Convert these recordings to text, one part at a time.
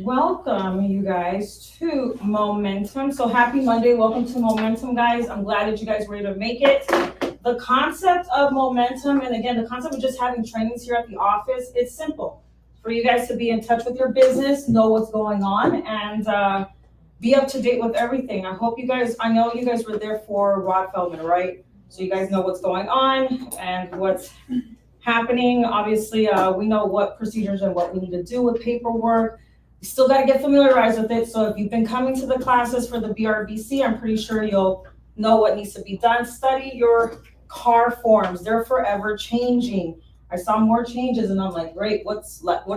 welcome you guys to Momentum. So happy Monday. Welcome to Momentum, guys. I'm glad that you guys were able to make it. The concept of momentum, and again, the concept of just having trainings here at the office, it's simple. For you guys to be in touch with your business, know what's going on, and be up to date with everything. I know you guys were there for Rod Feldman, right? So you guys know what's going on and what's happening. Obviously, we know what procedures and what we need to do with paperwork. You still got to get familiarized with it. So if you've been coming to the classes for the BRBC, I'm pretty sure you'll know what needs to be done. Study your car forms. They're forever changing. I saw more changes and I'm like, great, what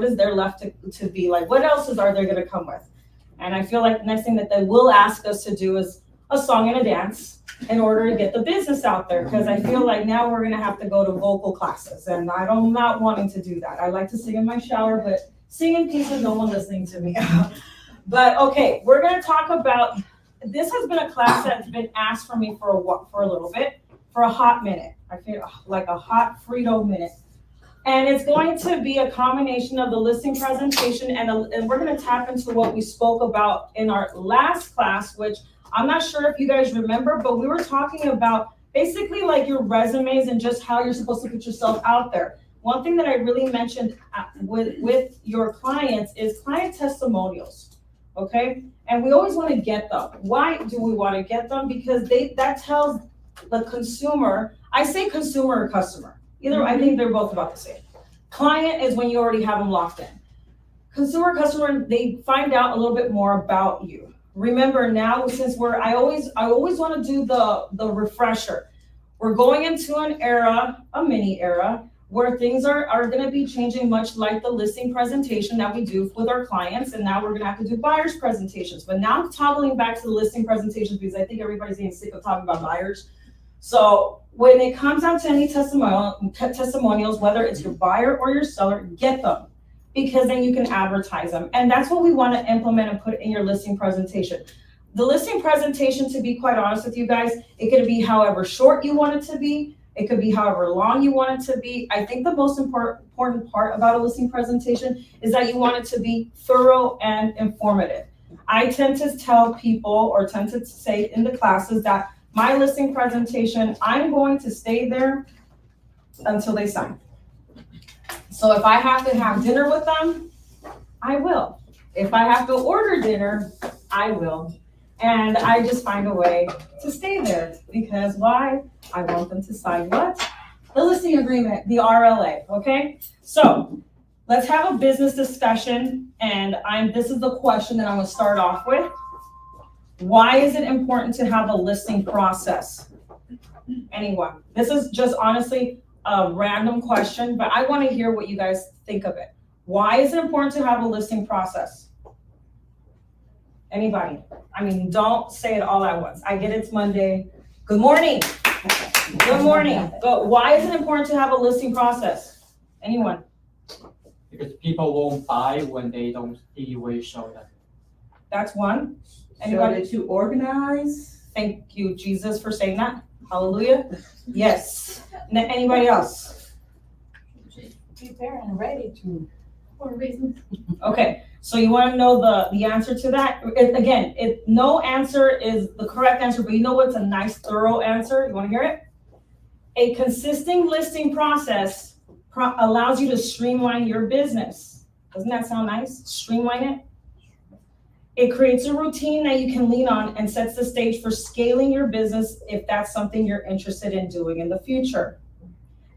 is there left to be like? What else are they going to come with? And I feel like the next thing that they will ask us to do is a song and a dance in order to get the business out there. Because I feel like now we're going to have to go to vocal classes, and I'm not wanting to do that. I like to sing in my shower, but sing in peace with no one listening to me. But okay, we're going to talk about, this has been a class that's been asked for me for a little bit, for a hot minute. I feel like a hot Frito minute. And it's going to be a combination of the listing presentation and we're going to tap into what we spoke about in our last class, which I'm not sure if you guys remember, but we were talking about basically like your resumes and just how you're supposed to put yourself out there. One thing that I really mentioned with your clients is client testimonials, okay? And we always want to get them. Why do we want to get them? Because that tells the consumer, I say consumer or customer. Either, I think they're both about the same. Client is when you already have them locked in. Consumer, customer, they find out a little bit more about you. Remember now, since I always want to do the refresher. We're going into an era, a mini era, where things are going to be changing, much like the listing presentation that we do with our clients. And now we're going to have to do buyers presentations. But now I'm toggling back to the listing presentations because I think everybody's getting sick of talking about buyers. So when it comes down to any testimonials, whether it's your buyer or your seller, get them, because then you can advertise them. And that's what we want to implement and put in your listing presentation. The listing presentation, to be quite honest with you guys, it could be however short you want it to be. It could be however long you want it to be. I think the most important part about a listing presentation is that you want it to be thorough and informative. I tend to tell people, or tend to say in the classes, that my listing presentation, I'm going to stay there until they sign. So if I have to have dinner with them, I will. If I have to order dinner, I will. And I just find a way to stay there, because why? I want them to sign what? The listing agreement, the RLA, okay? So let's have a business discussion, and this is the question that I'm gonna start off with. Why is it important to have a listing process? Anyone? This is just honestly a random question, but I want to hear what you guys think of it. Why is it important to have a listing process? Anybody? I mean, don't say it all at once. I get it's Monday. Good morning. Good morning. But why is it important to have a listing process? Anyone? Because people won't buy when they don't see where you show them. That's one. Anybody to organize? Thank you, Jesus, for saying that. Hallelujah. Yes. Anybody else? Prepare and ready to, for reasons. Okay, so you want to know the answer to that? No answer is the correct answer, but you know what's a nice, thorough answer? You want to hear it? A consistent listing process allows you to streamline your business. Doesn't that sound nice? Streamline it. It creates a routine that you can lean on and sets the stage for scaling your business if that's something you're interested in doing in the future.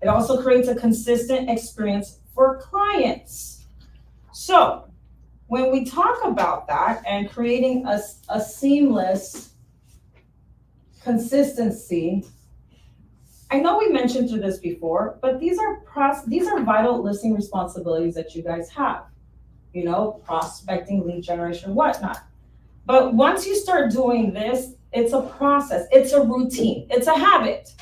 It also creates a consistent experience for clients. So when we talk about that and creating a seamless consistency, I know we mentioned through this before, but these are vital listing responsibilities that you guys have. You know, prospecting, lead generation, whatnot. But once you start doing this, it's a process, it's a routine, it's a habit.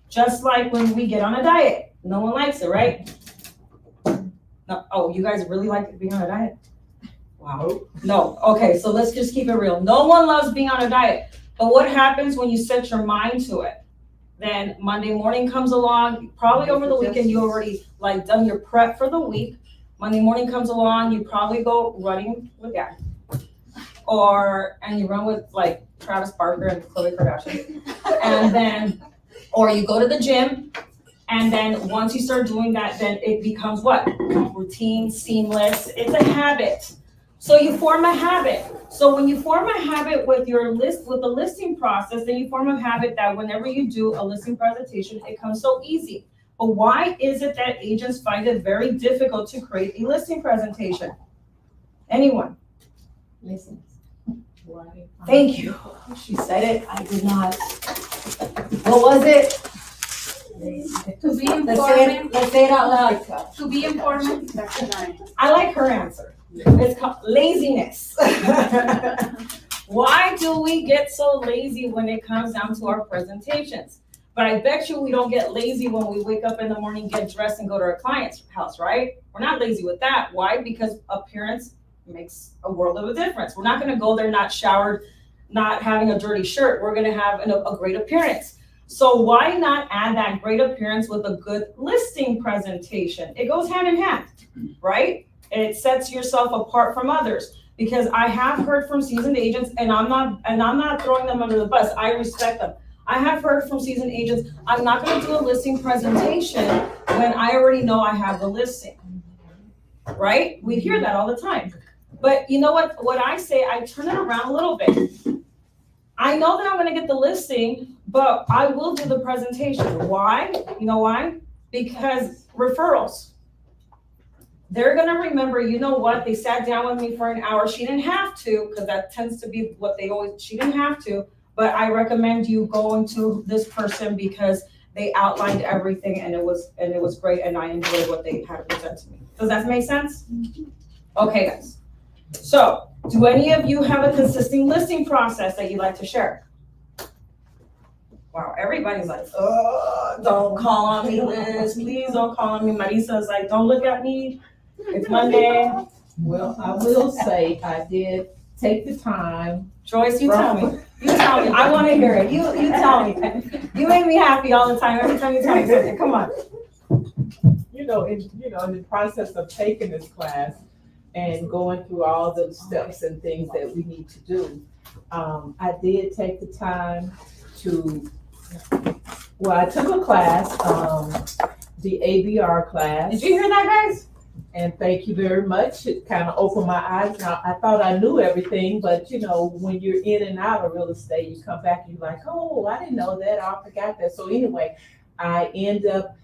Just like when we get on a diet. No one likes it, right? No. Oh, you guys really like being on a diet? Wow. No. Okay, so let's just keep it real. No one loves being on a diet. But what happens when you set your mind to it? Then Monday morning comes along, probably over the weekend, you already like done your prep for the week. Monday morning comes along, you probably go running with Gabby. And you run with like Travis Barker and Khloe Kardashian. And then, or you go to the gym, and then once you start doing that, then it becomes what? Routine, seamless, it's a habit. So you form a habit. So when you form a habit with the listing process, then you form a habit that whenever you do a listing presentation, it comes so easy. But why is it that agents find it very difficult to create a listing presentation? Anyone? Listen. Thank you. She said it, I did not. What was it? To be Let's say it out loud. To be informed. I like her answer. It's called laziness. Why do we get so lazy when it comes down to our presentations? But I bet you we don't get lazy when we wake up in the morning, get dressed, and go to our client's house, right? We're not lazy with that. Why? Because appearance makes a world of a difference. We're not gonna go there not showered, not having a dirty shirt. We're gonna have a great appearance. So why not add that great appearance with a good listing presentation? It goes hand in hand, right? It sets yourself apart from others. Because I have heard from seasoned agents, and I'm not throwing them under the bus. I respect them. I have heard from seasoned agents, I'm not gonna do a listing presentation when I already know I have the listing, right? We hear that all the time. But you know what I say, I turn it around a little bit. I know that I'm gonna get the listing, but I will do the presentation. Why? You know why? Because referrals. They're gonna remember, you know what, they sat down with me for an hour. She didn't have to, because that tends to be what she didn't have to, but I recommend you going to this person because they outlined everything and it was great and I enjoyed what they had to present to me. Does that make sense? Okay, guys. So, do any of you have a consistent listing process that you'd like to share? Wow, everybody's like, oh, don't call on me, Liz. Please don't call on me. Marisa's like, don't look at me. It's Monday. Well, I will say I did take the time. Joyce, you tell me. You tell me. I want to hear it. You tell me. You make me happy all the time. Every time you tell me something. Come on. In the process of taking this class and going through all the steps and things that we need to do, I did take the time to. Well, I took a class, the ABR class. Did you hear that, guys? And thank you very much. It kind of opened my eyes. Now, I thought I knew everything, but when you're in and out of real estate, you come back and you're like, oh, I didn't know that. I forgot that. So anyway, I end up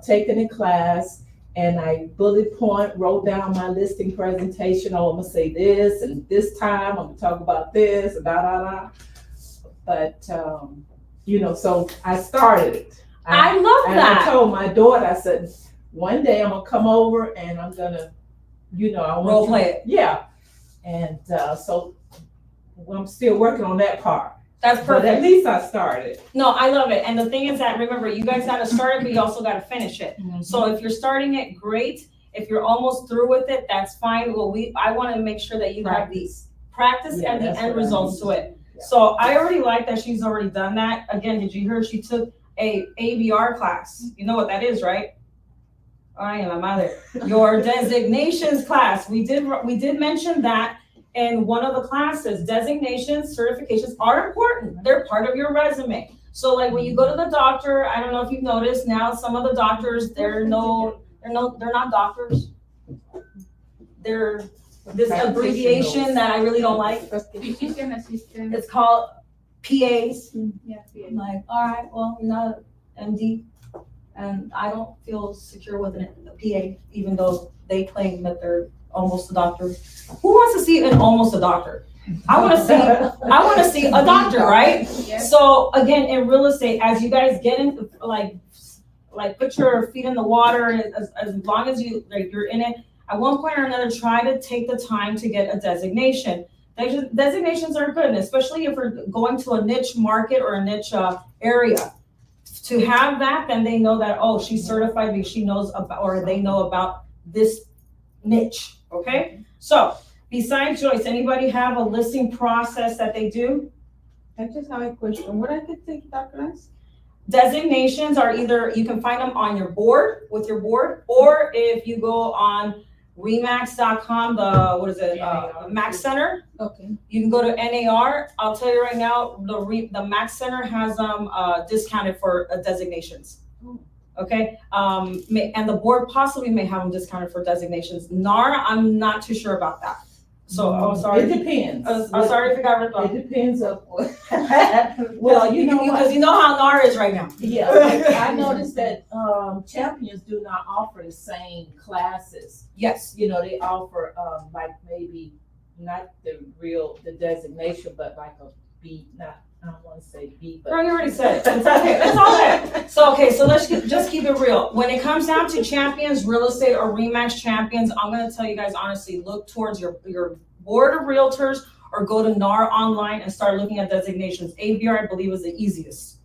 taking a class and I bullet point, wrote down my listing presentation. Oh, I'm gonna say this and this time I'm gonna talk about this, But, so I started it. I love that. I told my daughter, I said, one day I'm gonna come over and I'm gonna, I want Role play it. Yeah. And so I'm still working on that part. That's perfect. But at least I started. No, I love it. And the thing is that, remember, you guys got to start it, but you also got to finish it. Mm-hmm. So if you're starting it, great. If you're almost through with it, that's fine. Well, I want to make sure that you have these practice Yeah, and the that's end what I results need. to it. Yeah. So I already like that she's already done that. Again, did you hear she took a ABR class? You know what that is, right? I am a mother. Your designations class. We did mention that in one of the classes. Designations, certifications are important. They're part of your resume. So like when you go to the doctor, I don't know if you've noticed now, some of the doctors, they're not doctors. They're this abbreviation that I really don't like. Physician assistant. It's called PAs. Yeah, I'm like, all right, well, I'm not an MD, and I don't feel secure with a PA, even though they claim that they're almost a doctor. Who wants to see an almost a doctor? I want to see a doctor, right? Yes. So again, in real estate, as you guys get in, like put your feet in the water, as long as you're in it, at one point or another, try to take the time to get a designation. Designations are good, and especially if we're going to a niche market or a niche area. To have that, then they know that, oh, she's certified because she knows about, or they know about this niche, okay? So, besides Joyce, anybody have a listing process that they do? I just have a question. What I could take that class? Designations are either, you can find them on your board, with your board, or if you go on Remax.com, the Max Center. Okay. You can go to NAR. I'll tell you right now, the Max Center has discounted for designations. Okay, and the board possibly may have them discounted for designations. NAR, I'm not too sure about that. So, It sorry. depends. I'm sorry if it got ripped off. It depends of what. Well, you know what? Because you know how NAR is right now. Yeah, like, I noticed that champions do not offer the same classes. Yes. You know, they offer like maybe not the designation, but like a B, not, I don't want to say B, but. Girl, you already said it. It's okay. It's all good. So let's just keep it real. When it comes down to champions, real estate, or Remax champions, I'm gonna tell you guys honestly, look towards your board of realtors or go to NAR online and start looking at designations. ABR, I believe, is the easiest.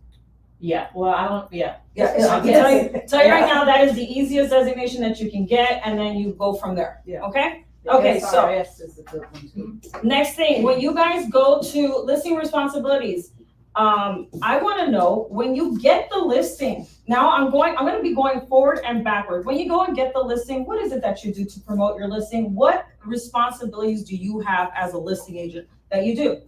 Yeah, well, I don't, yeah. Yeah, I can tell you right now, that is the easiest designation that you can get, and then you go from there. Yeah. Okay? The Okay, so- SRS is a good one too. Next thing, when you guys go to listing responsibilities, I want to know when you get the listing. Now I'm going to be going forward and backward. When you go and get the listing, what is it that you do to promote your listing? What responsibilities do you have as a listing agent that you do?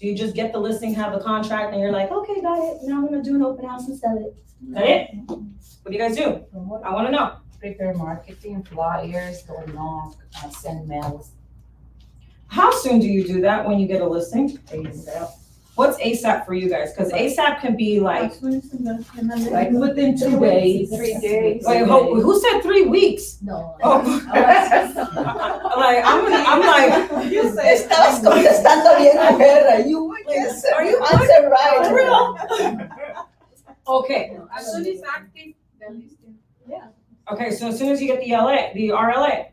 Do you just get the listing, have the contract, and you're like, okay, got it. Now I'm going to do an open house and sell it. Is that it? What do you guys do? I want to know. Prepare marketing, flyers, go knock, send mails, How soon do you do that when you get a listing? ASAP. What's ASAP for you guys? Because ASAP can be like, Like within 2 days. 3 days. wait, who said 3 weeks? No. Oh. Like, I'm like, You say. Estabas contestando bien mujer. You yes, Are you answer right. For real? Okay, As soon as active, the listing. okay, so as soon as you get the RLA,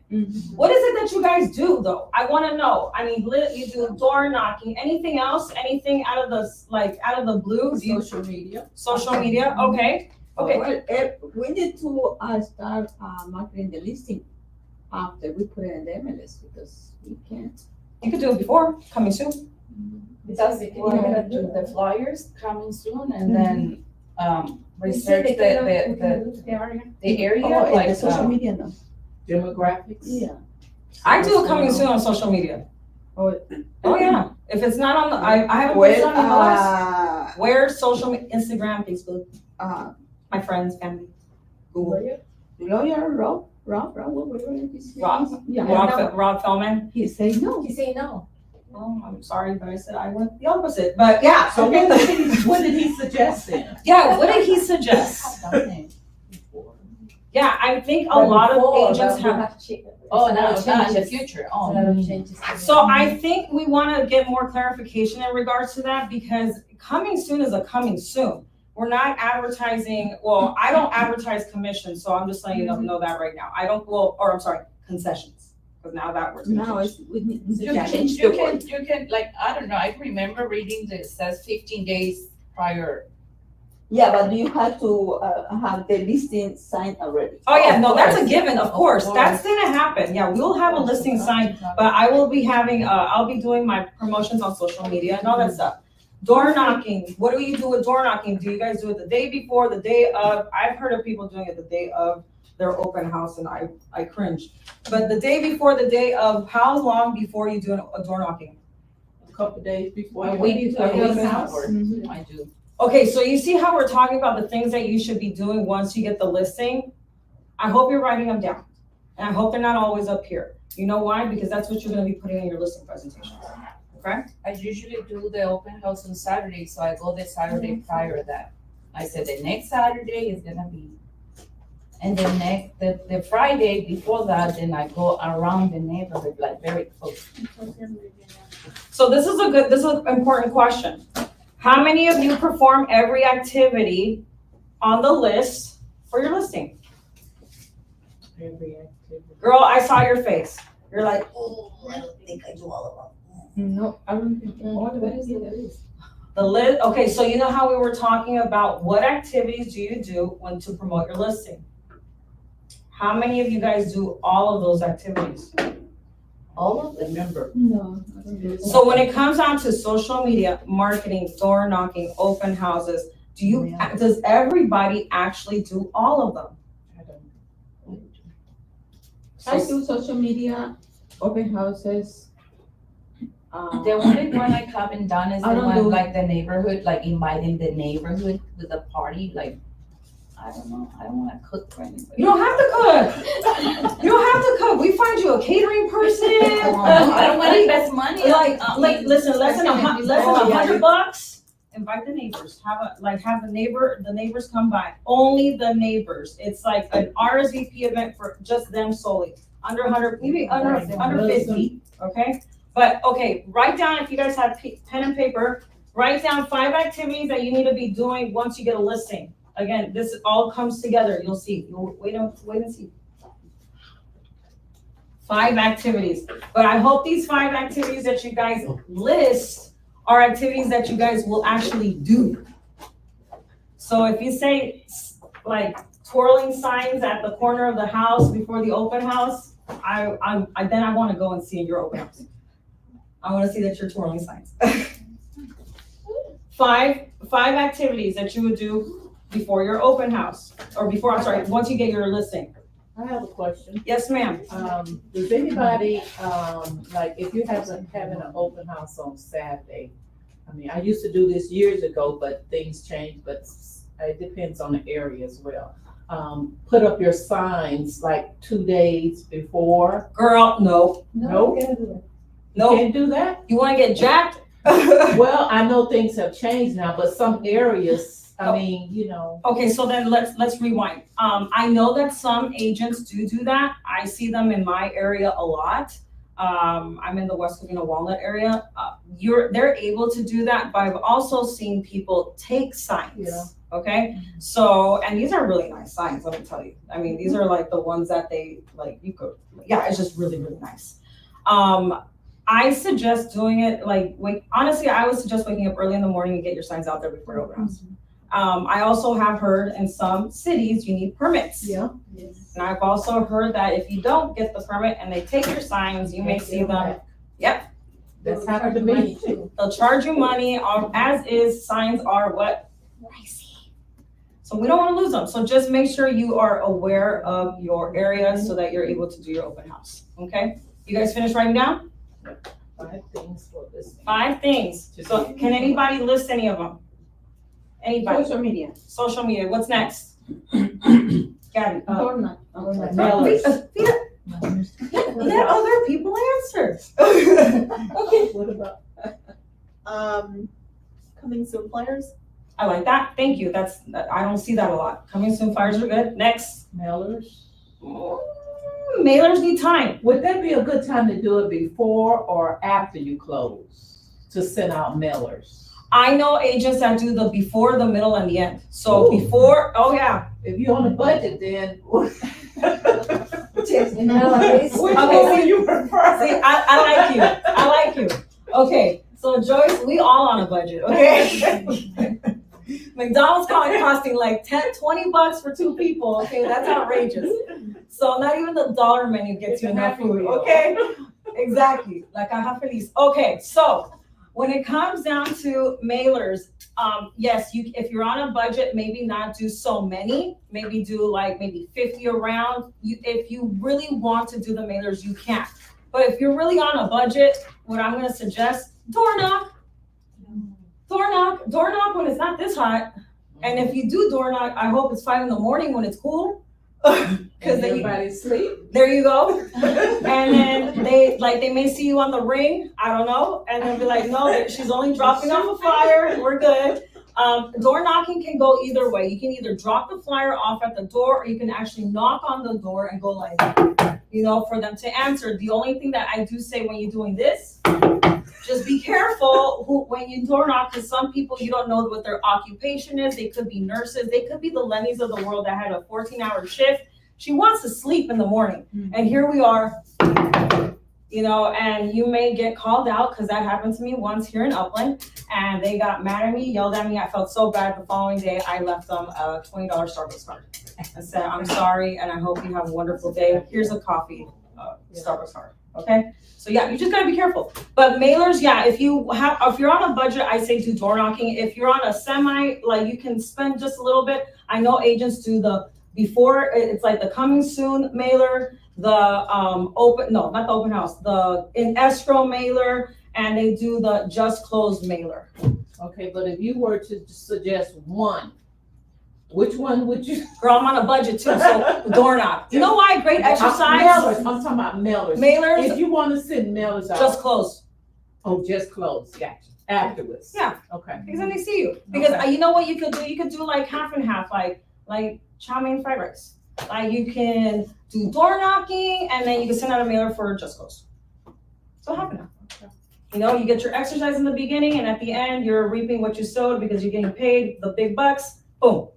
what is it that you guys do though? I wanna know. I mean, you do door knocking, anything else? Anything out of the blue? Do you- Social media. Social media, okay, okay. Well, we need to start marketing the listing after we put it in the MLS because we can't. You could do it before, coming soon. Because we're gonna do the flyers coming soon and then, research the area, Oh, like, the social media now. Demographics. Yeah. I do it coming soon on social media. Oh. Oh, yeah. If it's not on the, I haven't put it on the list. Where Instagram, Facebook, my friends, family, Google. Lawyer Rob, what is his name? Rob? Yeah. Rob Feldman. He said no. You say no. Oh, I'm sorry, but I said I went the opposite. But yeah, So what did he suggest then? yeah. What did he suggest? Yeah, I think a lot of agents have. Oh, no, in the future, So I think we want to get more clarification in regards to that because coming soon is a coming soon. We're not advertising. Well, I don't advertise commissions, so I'm just letting you know that right now. I don't. Well, or I'm sorry, concessions. Because now that word's gonna Now change. it's, we need to You can, change the you word. can, you can, like, I don't know, I remember reading that it says 15 days prior. Yeah, but you have to have the listing signed already. Oh yeah, no, that's a course. given. Of course, course. that's gonna happen. Yeah, we'll have a listing signed. But I will be having, I'll be doing my promotions on social media and all that stuff. Door knocking, what do you do with door knocking? Do you guys do it the day before, the day of? I've heard of people doing it the day of their open house and I cringe. But the day before, the day of, how long before you do a door knocking? A couple days before. A you week went to before the you open open house. house. Mhm. I do. Okay, so you see how we're talking about the things that you should be doing once you get the listing? I hope you're writing them down. And I hope they're not always up here. You know why? Because that's what you're gonna be putting in your listing presentations. Okay? I usually do the open house on Saturday, so I go the Saturday prior to that. I said the next Saturday is gonna be, and the Friday before that, then I go around the neighborhood, like very close. So this is an important question. How many of you perform every activity on the list for your listing? Every activity. Girl, I saw your face. You're like, oh, I don't think I do all of them. No, I don't think all of it is. The list, okay, so you know how we were talking about what activities do you do when to promote your listing? How many of you guys do all of those activities? All of them, remember. No, I don't do So when it comes down to social media, marketing, door knocking, open houses, does everybody actually do all of them? I don't. I do social media, open houses. The only one I haven't done is the I don't one do- like the neighborhood, like inviting the neighborhood with a party, like, I don't know, I don't wanna cook for anybody. You don't have to cook. You don't have to cook. We find you a catering person. I don't wanna invest money. Like, listen, less than Oh, yeah. $100. Invite the neighbors. Have the neighbors come by. Only the neighbors. It's like an RSVP event for just them solely. Under 100, maybe under 50. Okay. But okay, write down, if you guys have pen and paper, write down 5 activities that you need to be doing once you get a listing. Again, this all comes together. You'll see. You'll wait and see. 5 activities. But I hope these 5 activities that you guys list are activities that you guys will actually do. So if you say like twirling signs at the corner of the house before the open house, I want to go and see in your open house. I want to see that you're twirling signs. 5 activities that you would do before your open house, or before, I'm sorry, once you get your listing. I have a question. Yes, ma'am. Does anybody, like, if you're having an open house on Saturday, I mean, I used to do this years ago, but things change, but it depends on the area as well. Put up your signs like 2 days before. Girl, no. No? No. Can't do that? You want to get jacked? Well, I know things have changed now, but some areas, I mean, you know. Okay, so then let's rewind. I know that some agents do that. I see them in my area a lot. I'm in the West Covina Walnut area. They're able to do that, but I've also seen people take signs. Yeah. Okay, so, and these are really nice signs, let me tell you. I mean, these are like the ones that they, like, you could, yeah, it's just really, really nice. I suggest doing it like, honestly, I would suggest waking up early in the morning and get your signs out there before your open house. I also have heard in some cities you need permits. Yeah. And I've also heard that if you don't get the permit and they take your signs, you may see them. Yep, That's happened to me too. they'll charge you money, as is, signs are what? Pricey. So we don't want to lose them. So just make sure you are aware of your area so that you're able to do your open house, okay? You guys finished writing down? 5 things for this. 5 things. So can anybody list any of them? Anybody? Social media. Social media, what's next? Gabby? Doorknob. Mailers. Let other people answer. Okay, what about? Coming soon flyers. I like that, thank you, I don't see that a lot. Coming soon flyers are good, next. Mailers. Mailers need time. Would that be a good time to do it before or after you close to send out mailers? I know agents that do the before, the middle, and the end. So before, oh yeah. If you're on a budget, then. Yes, in Alabama. Which one do you prefer? See, I like you. Okay, so Joyce, we all on a budget, okay? McDonald's costing like $20 for 2 people, okay? That's outrageous. So not even the dollar menu gets you enough food, okay? Exactly, like a half feliz. Okay, so when it comes down to mailers, yes, if you're on a budget, maybe not do so many, maybe do like maybe 50 around. If you really want to do the mailers, you can. But if you're really on a budget, what I'm gonna suggest, door knock when it's not this hot. And if you do door knock, I hope it's 5 in the morning when it's cool. Because everybody sleep. There you go. And then they may see you on the ring, I don't know, and they'll be like, no, she's only dropping off a flyer, we're good. Door knocking can go either way. You can either drop the flyer off at the door, or you can actually knock on the door and go like, for them to answer. The only thing that I do say when you're doing this, just be careful when you door knock, because some people, you don't know what their occupation is. They could be nurses. They could be the Lennys of the world that had a 14-hour shift. She wants to sleep in the morning. And here we are, and you may get called out, because that happened to me once here in Upland, and they got mad at me, yelled at me. I felt so bad. The following day, I left them a $20 Starbucks card and said, I'm sorry, and I hope you have a wonderful day. Here's a coffee, Starbucks card. Okay, so yeah, you just gotta be careful. But mailers, yeah, if you're on a budget, I say do door knocking. If you're on a semi, like you can spend just a little bit. I know agents do the before, it's like the coming soon mailer, not the open house, the in escrow mailer, and they do the just closed mailer. Okay, but if you were to suggest one, which one would you? Girl, I'm on a budget too, so doorknob. You know why? Great exercise. Mailers, I'm talking about mailers. Mailers, If you wanna send mailers out. just closed. Oh, just close, gotcha, afterwards. Yeah. Okay. Because then they see you. Because Okay. you know what you could do? You could do like half and half, like chow mein fried rice. Like you can do door knocking and then you can send out a mailer for just close. So half and half. You know, you get your exercise in the beginning and at the end you're reaping what you sowed because you're getting paid the big bucks. Boom.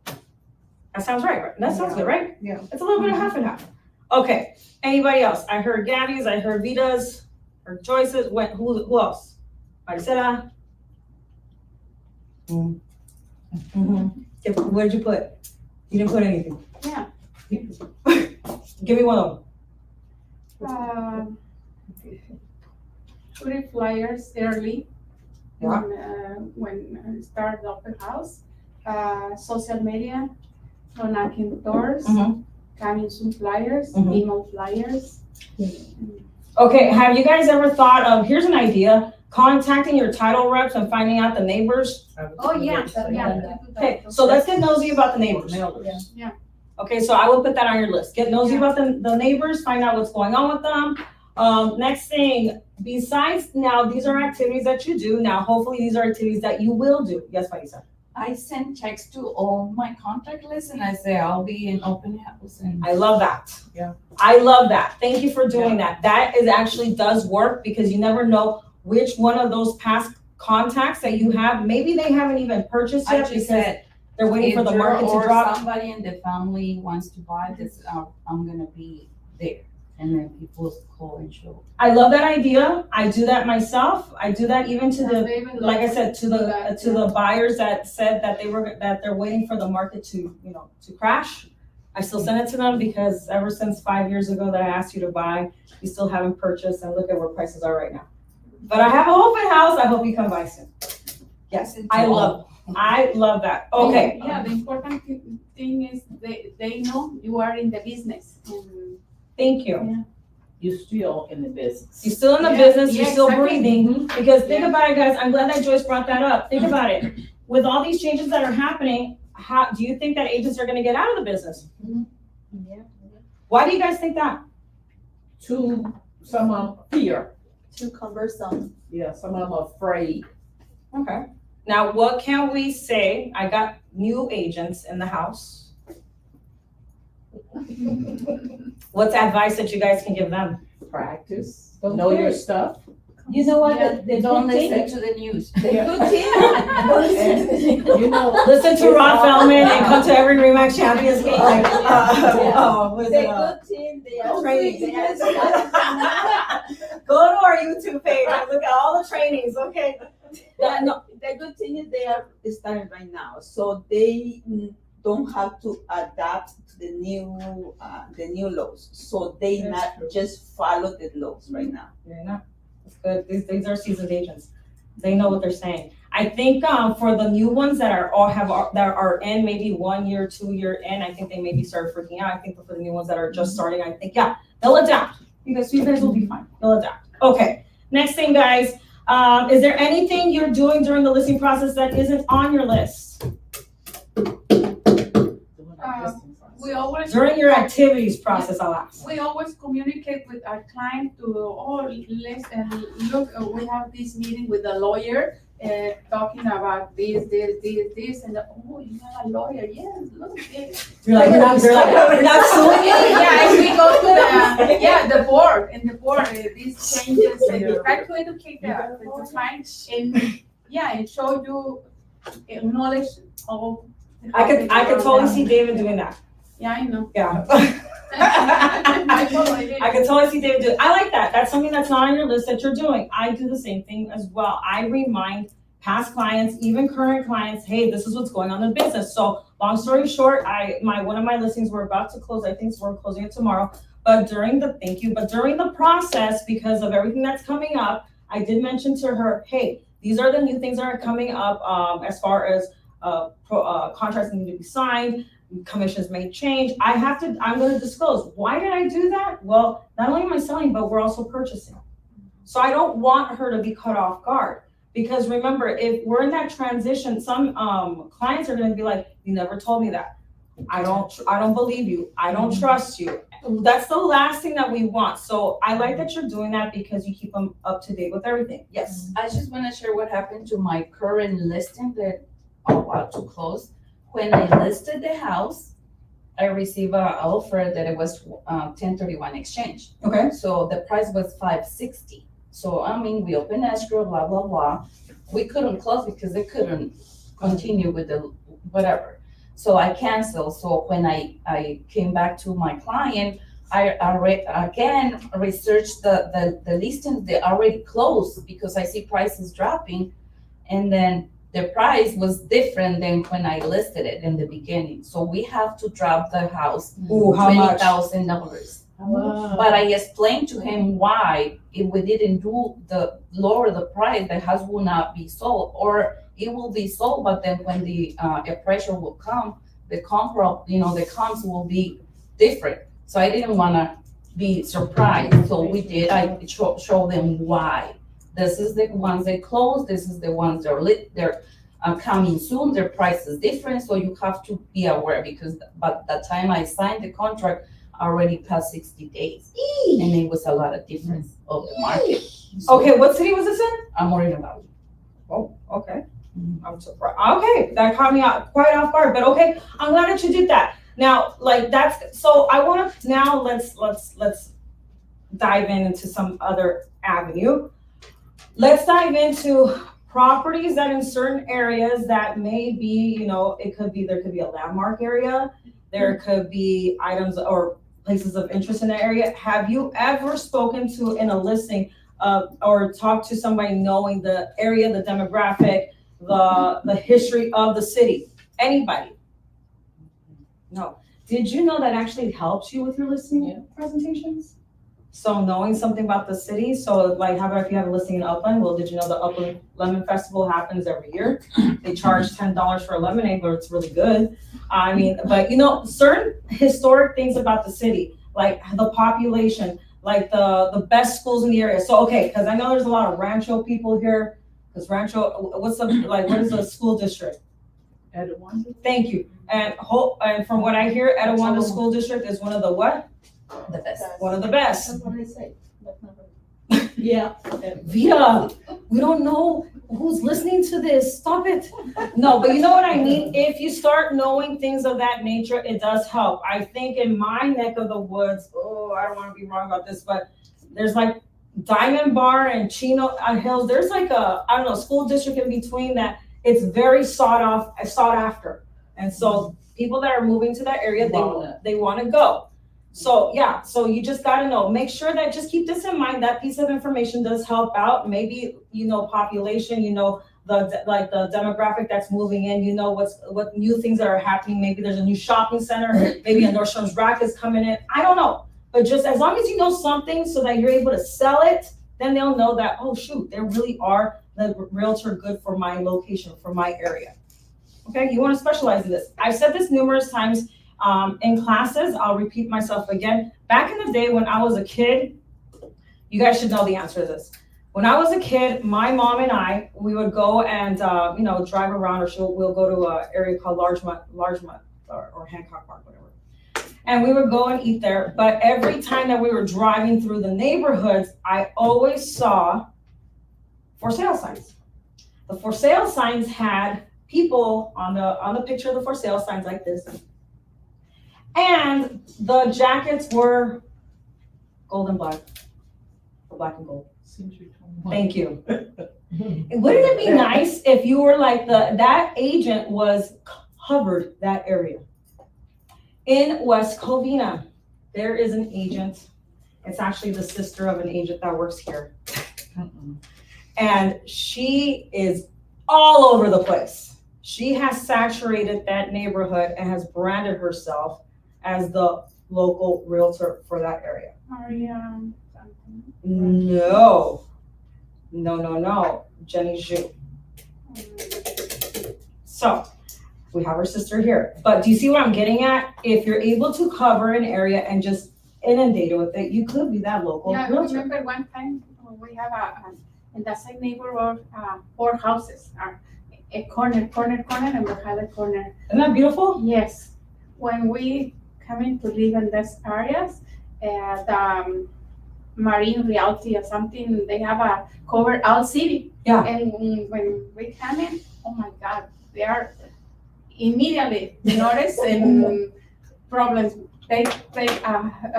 That sounds right? That sounds good, right? Yeah. It's a little bit of half and half. Okay. Anybody else? I heard Gabby's, I heard Vita's, or Joyce's. Who else? Maricela. What did you put? You didn't put anything. Yeah. Give me one of them. Put it flyers early. Yeah. When start the open house. Social media, so knocking doors, Mhm. coming some flyers, Mhm. email flyers. Okay, have you guys ever thought of, here's an idea, contacting your title reps and finding out the neighbors? Oh, yeah, Okay, so let's get nosy about the neighbors. Mailers. Okay, so I will put that on your list. Get nosy about the neighbors, find out what's going on with them. Next thing, besides now, these are activities that you do. Now, hopefully these are activities that you will do. Yes, Marisa? I send checks to all my contact list and I say I'll be in open house and. I love that. Yeah. I love that. Thank you for doing that. That is actually does work because you never know which one of those past contacts that you have, maybe they haven't even purchased I yet just because said, they're waiting for the if market you're to drop. or somebody in the family wants to buy this, I'm gonna be there. And then people call and show. I love that idea. I do that myself. I do that even to the, like I said, to the buyers that said that they're waiting for the market to, to crash. I still send it to them because ever since 5 years ago that I asked you to buy, you still haven't purchased and look at where prices are right now. But I have an open house. I hope you come by soon. Yes, I love that. Okay. Yeah, the important thing is they know you are in the business. And Thank you. You're still in the business. You're still in the Yeah, business, you're yeah, still exactly. breathing, because think Yeah. about it, guys, I'm glad that Joyce brought that up. Think about it. With all these changes that are happening, how do you think that agents are gonna get out of the business? Yeah. Why do you guys think that? Some fear. Too cumbersome. Yeah, some of them are afraid. Okay. Now, what can we say? I got new agents in the house. What's advice that you guys can give them? Practice, Don't know your fear. stuff. You know what, Yeah, the Don't good listen thing, to the news. the good thing, don't listen to the news. You know, Listen to Ron Feldman and come to every RE/MAX Champions game. What is The it, good thing, they are training. they are Go to our YouTube page and look at all the trainings, okay? No, the good thing is they are starting right now, so they don't have to adapt to the new laws. So they That's not true. just follow the laws right now. You're not. It's good. These are seasoned agents. They know what they're saying. I think for the new ones that are in maybe 1 year, 2 year in, I think they maybe start freaking out. I think for the new ones that are just starting, I think they'll adapt. You guys will be fine. They'll adapt. Okay. Next thing, guys. Is there anything you're doing during the listing process that isn't on your list? we always. During your activities process, I'll ask. We always communicate with our client to, look, we have this meeting with the lawyer, talking about this, and, oh, you have a lawyer, yes, look, this. You're like, you're not suing me? Yeah, and we go to the board, these changes, and we try to educate the client, and show you knowledge of. I could totally see David doing that. Yeah, I know. Yeah. I totally did. I can totally see David do it. I like that. That's something that's not on your list that you're doing. I do the same thing as well. I remind past clients, even current clients, hey, this is what's going on in the business. So long story short, one of my listings we're about to close. I think we're closing it tomorrow. But during the process, because of everything that's coming up, I did mention to her, hey, these are the new things that are coming up as far as contracts need to be signed. commissions may change. I'm gonna disclose. Why did I do that? Well, not only am I selling, but we're also purchasing. So I don't want her to be caught off guard. Because remember, if we're in that transition, some clients are gonna be like, you never told me that. I don't believe you. I don't trust you. That's the last thing that we want. So I like that you're doing that because you keep them up to date with everything. Yes. I just wanna share what happened to my current listing that I'm about to close. When I listed the house, I received an offer that it was 1031 exchange. Okay. So the price was 560. So I mean, we opened escrow, blah, blah, blah. We couldn't close because they couldn't continue with the whatever. So I canceled. So when I came back to my client, I again researched the listings they already closed because I see prices dropping. And then the price was different than when I listed it in the beginning. So we have to drop the house Ooh, how much? $20,000. Wow. But I explained to him why if we didn't do the lower the price, the house will not be sold, or it will be sold, but then when the appraisal will come, the comps will be different. So I didn't want to be surprised. So we did. I show them why. This is the ones they closed. This is the ones they're coming soon. Their price is different, so you have to be aware because by the time I signed the contract, already past 60 days, and it was a lot of difference of the market. So Okay, what city was this in? I'm worried about it. Oh, okay. I'm surprised. Okay, that caught me out quite off guard, but okay, I'm glad that you did that. Now, like that's so I want to now let's dive into some other avenue. Let's dive into properties that in certain areas that may be, there could be a landmark area, there could be items or places of interest in that area. Have you ever spoken to in a listing or talked to somebody knowing the area, the demographic, the history of the city? Anybody? No. Did you know that actually helps you with your listing presentations? So knowing something about the city, so like how about if you have a listing in Upland? Well, did you know the Upland Lemon Festival happens every year? They charge $10 for a lemonade, but it's really good. I mean, but certain historic things about the city, like the population, like the best schools in the area. So, okay, because I know there's a lot of Rancho people here, because Rancho, what is the school district? Etowanda. Thank you. And from what I hear, Etowanda School District is one of the what? The best. One of the best. That's what I say. Yeah. Vita, we don't know who's listening to this. Stop it. No, but you know what I mean? If you start knowing things of that nature, it does help. I think in my neck of the woods, I don't want to be wrong about this, but there's like Diamond Bar and Chino Hills. There's like school district in between that it's very sought after. And so people that are moving to that area, they want to go. So yeah, so you just got to know, make sure that just keep this in mind. That piece of information does help out. Maybe, population, the demographic that's moving in, what new things that are happening. Maybe there's a new shopping center, maybe a Nordstrom's Rack is coming in. I don't know. But just as long as you know something so that you're able to sell it, then they'll know that, oh shoot, there really are the realtor good for my location, for my area. Okay, you want to specialize in this. I've said this numerous times in classes. I'll repeat myself again. Back in the day when I was a kid, you guys should know the answer to this. When I was a kid, my mom and I, we would go and drive around, or we'll go to an area called Largemont or Hancock Park, whatever. And we would go and eat there. But every time that we were driving through the neighborhoods, I always saw for sale signs. The for sale signs had people on the picture of the for sale signs like this. And the jackets were gold and black, or black and gold. Thank you. Wouldn't it be nice if you were like that agent covered that area? In West Covina, there is an agent. It's actually the sister of an agent that works here. And she is all over the place. She has saturated that neighborhood and has branded herself as the local realtor for that area. Mariam. No. Jenny Zhu. So We have our sister here. But do you see what I'm getting at? If you're able to cover an area and just inundate it with it, you could be that local Yeah, I realtor. remember one time we have in the same neighborhood, 4 houses, a corner, and behind the corner. Isn't that beautiful? Yes, when we come in to live in these areas, the Marine Realty or something, they have a cover all city. Yeah. And when we come in, oh my God, they are immediately notice and problems. They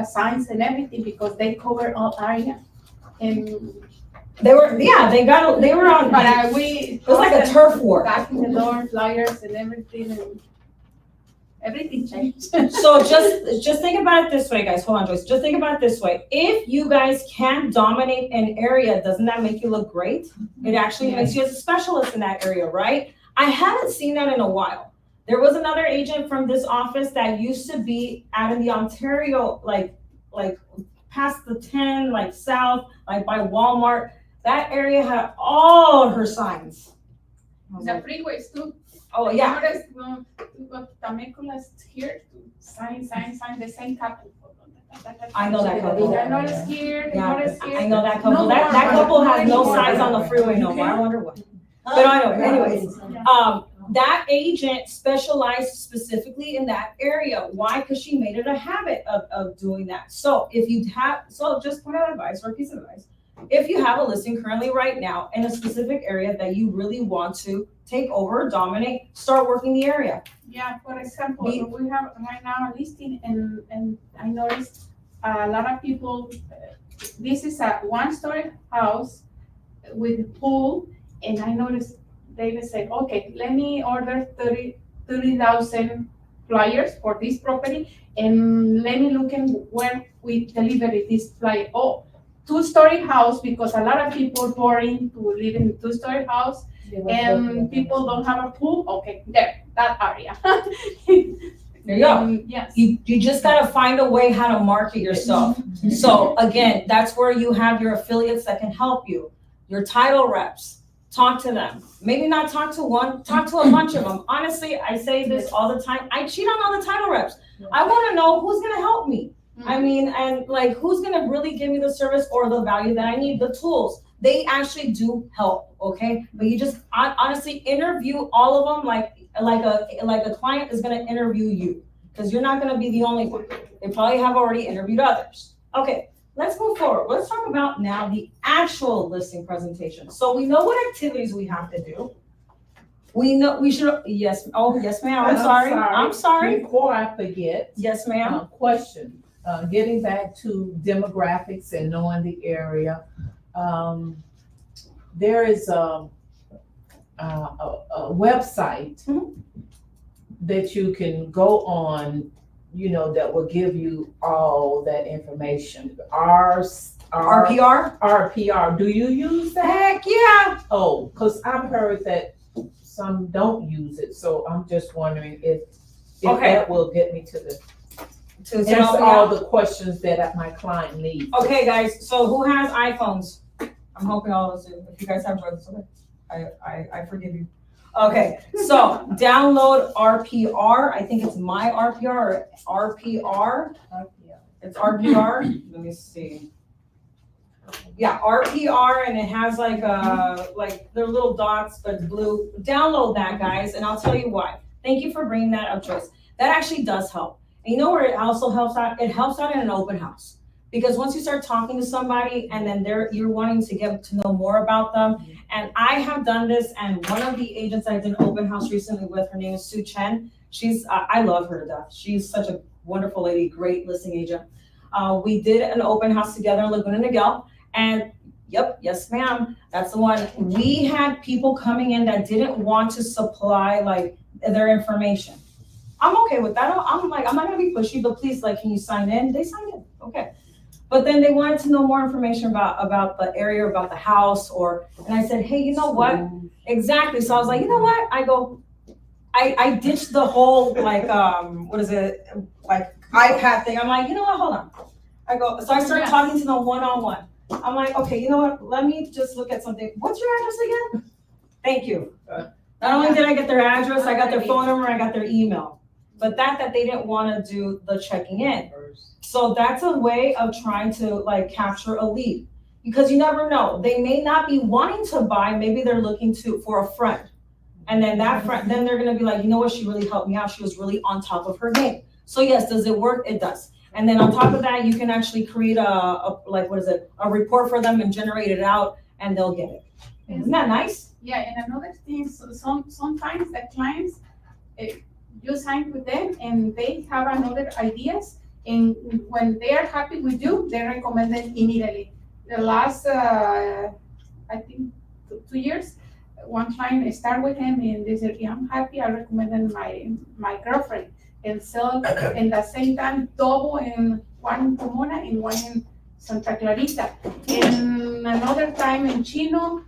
signs and everything because they cover all area. And They were on, but we. it was like a turf war. Back in the door, flyers and everything, and everything changed. So just think about it this way, guys. Hold on, Joyce. Just think about it this way. If you guys can dominate an area, doesn't that make you look great? It actually makes you as a specialist in that area, right? I haven't seen that in a while. There was another agent from this office that used to be out in the Ontario, like past the 10, like south, like by Walmart. That area had all her signs. The freeways too. Oh, yeah. Notice, Temecula's here, sign, the same couple. I know that couple. I notice here, Yeah, notice here. I know that couple. No That more. couple has no No signs more. on the freeway no more. I wonder what. But I know, anyways, that agent specialized specifically in that area. Why? Because she made it a habit of doing that. So if you have, so just point out advice or a piece of advice. If you have a listing currently right now in a specific area that you really want to take over, dominate, start working the area. Yeah, for example, we have right now a listing and I noticed a lot of people, this is a 1-story house with a pool, and I noticed David said, okay, let me order 30,000 flyers for this property, and let me look in where we delivered this flyer. Oh, 2-story house, because a lot of people boring to live in 2-story house, and people don't have a pool. Okay, there, that area. There you go. Yes. You just gotta find a way how to market yourself. So again, that's where you have your affiliates that can help you. Your title reps, talk to them. Maybe not talk to one, talk to a bunch of them. Honestly, I say this all the time. I cheat on all the title reps. I wanna know who's gonna help me. I mean, and like, who's gonna really give me the service or the value that I need, the tools. They actually do help, okay? But you just honestly interview all of them like a client is gonna interview you, because you're not gonna be the only one. They probably have already interviewed others. Okay, let's move forward. Let's talk about now the actual listing presentation. So we know what activities we have to do. We know we should, yes, oh, yes, ma'am, I'm sorry. Before I forget, Yes, ma'am. question, getting back to demographics and knowing the area, there is a website that you can go on, you know, that will give you all that information. RPR, do you use that? Heck yeah. Oh, because I've heard that some don't use it, so I'm just wondering if Okay. that will get me to the To answer help me all out. the questions that my client needs. Okay, guys, so who has iPhones? I'm hoping all of us do. If you guys have Androids, okay. I forgive you. Okay, so download RPR. I think it's my RPR or RPR. It's RPR. Let me see. Yeah, RPR, and it has like they're little dots, but it's blue. Download that, guys, and I'll tell you why. Thank you for bringing that up, Joyce. That actually does help. And you know where it also helps out? It helps out in an open house. Because once you start talking to somebody and then you're wanting to get to know more about them. And I have done this, and one of the agents I did an open house recently with, her name is Sue Chen. She's, I love her to death. She's such a wonderful lady, great listing agent. We did an open house together in Laguna Niguel, and yep, yes ma'am, that's the one. We had people coming in that didn't want to supply like their information. I'm okay with that. I'm like, I'm not gonna be pushy, but please, like, can you sign in? They signed in, okay. But then they wanted to know more information about the area, about the house, and I said, hey, you know what? Exactly. So I was like, you know what? I ditched the whole like, what is it? Like iPad thing. I'm like, you know what? Hold on. So I started talking to them one-on-one. I'm like, okay, you know what? Let me just look at something. What's your address again? Thank you. Not only did I get their address, I got their phone number, I got their email. But that they didn't want to do the checking in. So that's a way of trying to like capture a lead. Because you never know, they may not be wanting to buy, maybe they're looking for a friend. And then that friend, then they're gonna be like, you know what, she really helped me out, she was really on top of her game. So yes, does it work? It does. And then on top of that, you can actually create a report for them and generate it out, and they'll get it. Isn't that nice? Yeah, and another thing, sometimes the clients, you sign with them and they have another ideas, and when they are happy with you, they recommend it immediately. The last, I think, 2 years, one client started with him and they said, yeah, I'm happy, I recommended my girlfriend, and sell in the same time double in one in Pomona and one in Santa Clarita. And another time in Chino,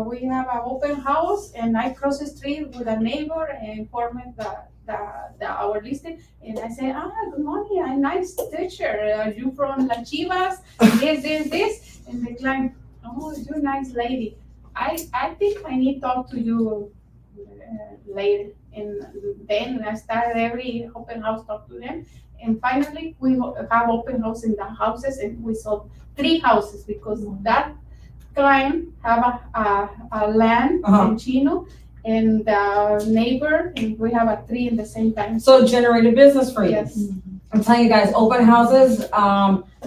we have an open house and I cross the street with a neighbor and informed our listing, and I said, good morning, a nice teacher. Are you from La Chivas? This. And the client, oh, you're a nice lady. I think I need to talk to you later. And then I started every open house talk to them. And finally, we have open house in the houses, and we sold 3 houses because that client have a land in Chino, and the neighbor, and we have 3 in the same time. So it generated business for you. Yes. I'm telling you guys, open houses,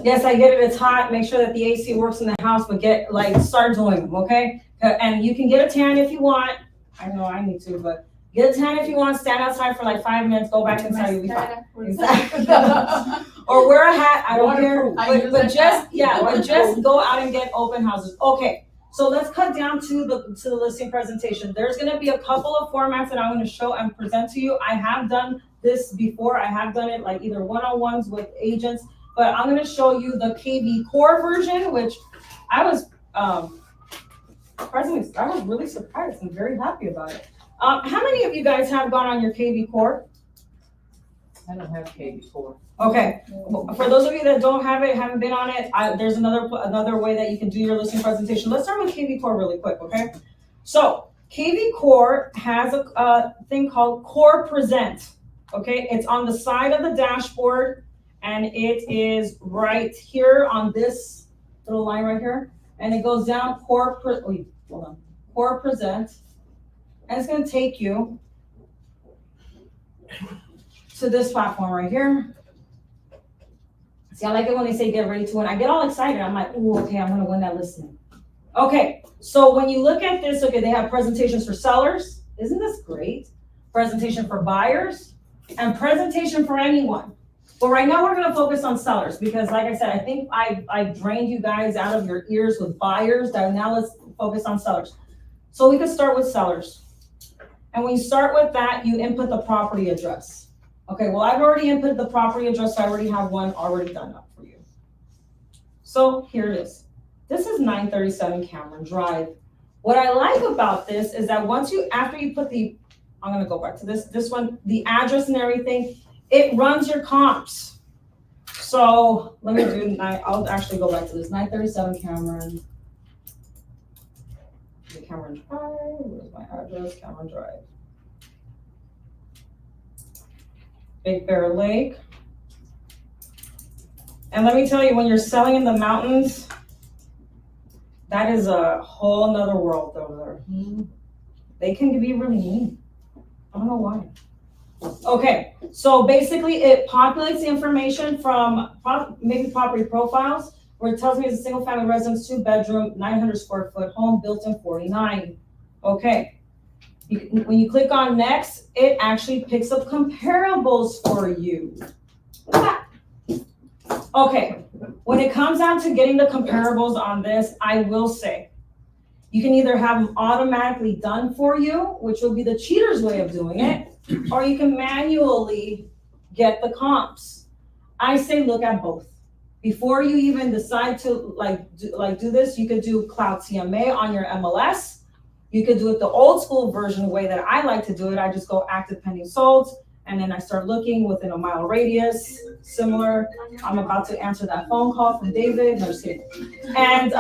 yes, I get it, it's hot, make sure that the AC works in the house, but start doing them, okay? And you can get a tan if you want. I know I need to, but get a tan if you want, stand outside for like 5 minutes, go back inside, you'll be fine. Exactly. Or wear a hat, I don't care, but just go out and get open houses. Okay, so let's cut down to the listing presentation. There's gonna be a couple of formats that I'm gonna show and present to you. I have done this before, I have done it like either one-on-ones with agents, but I'm gonna show you the KV Core version, which I was surprisingly, I was really surprised and very happy about it. How many of you guys have gone on your KV Core? I don't have KV4. Okay, for those of you that don't have it, haven't been on it, there's another way that you can do your listing presentation. Let's start with KV Core really quick, okay? So KV Core has a thing called Core Present, okay? It's on the side of the dashboard, and it is right here on this little line right here, and it goes down Core Present, and it's gonna take you to this platform right here. See, I like it when they say get ready to win. I get all excited. I'm like, ooh, okay, I'm gonna win that listing. Okay, so when you look at this, okay, they have presentations for sellers. Isn't this great? Presentation for buyers and presentation for anyone. But right now we're gonna focus on sellers because like I said, I think I drained you guys out of your ears with buyers. Now let's focus on sellers. So we could start with sellers. And when you start with that, you input the property address. Okay, well, I've already input the property address, so I already have one already done up for you. So here it is. This is 937 Cameron Drive. What I like about this is that after you put I'm gonna go back to this one, the address and everything, it runs your comps. So let me I'll actually go back to this, 937 Cameron. Cameron Drive, where's my address? Cameron Drive. Big Bear Lake. And let me tell you, when you're selling in the mountains, that is a whole nother world over there. Mm-hmm. They can be really mean. I don't know why. Okay, so basically it populates the information from maybe property profiles, where it tells me it's a single family residence, 2-bedroom, 900 square foot home built in 49. Okay. When you click on next, it actually picks up comparables for you. Look at that. Okay, when it comes down to getting the comparables on this, I will say, you can either have them automatically done for you, which will be the cheater's way of doing it, or you can manually get the comps. I say look at both. Before you even decide to do this, you could do Cloud CMA on your MLS. You could do it the old school version, the way that I like to do it. I just go active pending solds, and then I start looking within a mile radius, similar. I'm about to answer that phone call from David, no, just kidding. And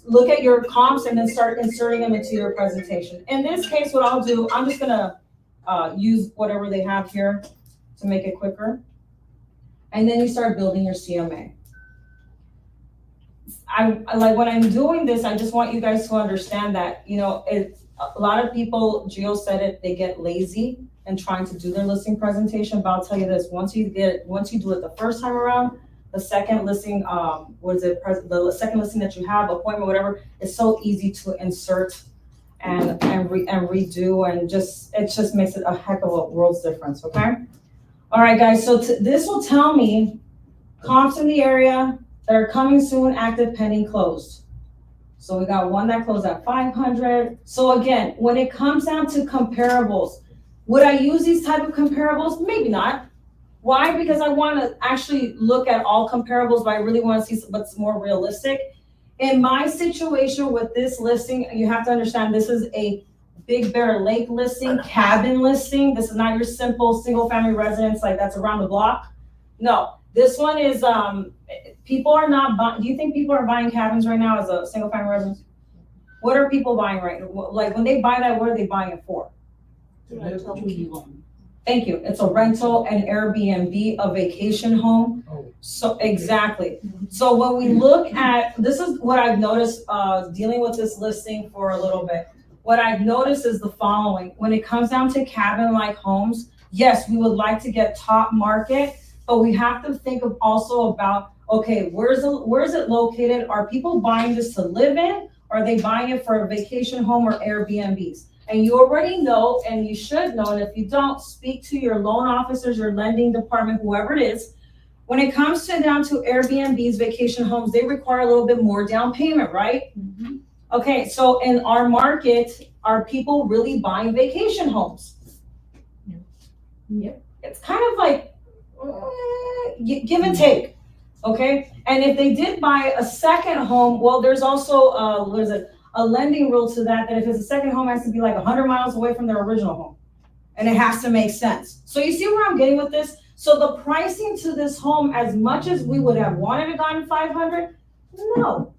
look at your comps and then start inserting them into your presentation. In this case, what I'll do, I'm just gonna use whatever they have here to make it quicker. And then you start building your CMA. I like when I'm doing this, I just want you guys to understand that, you know, a lot of people, Gio said it, they get lazy in trying to do their listing presentation, but I'll tell you this, once you do it the first time around, the second listing, the second listing that you have, appointment, whatever, it's so easy to insert and redo, and it just makes it a heck of a world's difference, okay? All right, guys, so this will tell me comps in the area that are coming soon, active, pending, closed. So we got one that closed at 500. So again, when it comes down to comparables, would I use these type of comparables? Maybe not. Why? Because I want to actually look at all comparables, but I really want to see what's more realistic. In my situation with this listing, you have to understand this is a Big Bear Lake listing, cabin listing. This is not your simple single family residence like that's around the block. No, this one is, people are not buying, do you think people are buying cabins right now as a single family residence? What are people buying right now? Like when they buy that, what are they buying it for? Thank you. It's a rental, an Airbnb, a vacation home. So exactly. So when we look at, this is what I've noticed dealing with this listing for a little bit. What I've noticed is the following. When it comes down to cabin-like homes, yes, we would like to get top market, but we have to think of also about, okay, where is it located? Are people buying this to live in? Or are they buying it for a vacation home or Airbnbs? And you already know, and you should know, and if you don't, speak to your loan officers, your lending department, whoever it is. When it comes down to Airbnbs, vacation homes, they require a little bit more down payment, right? Mm-hmm. Okay, so in our market, are people really buying vacation homes? Yep. It's kind of like give and take, okay? And if they did buy a second home, well, there's also a lending rule to that if it's a second home, it has to be like 100 miles away from their original home. And it has to make sense. So you see where I'm getting with this? So the pricing to this home, as much as we would have wanted to gotten 500, no,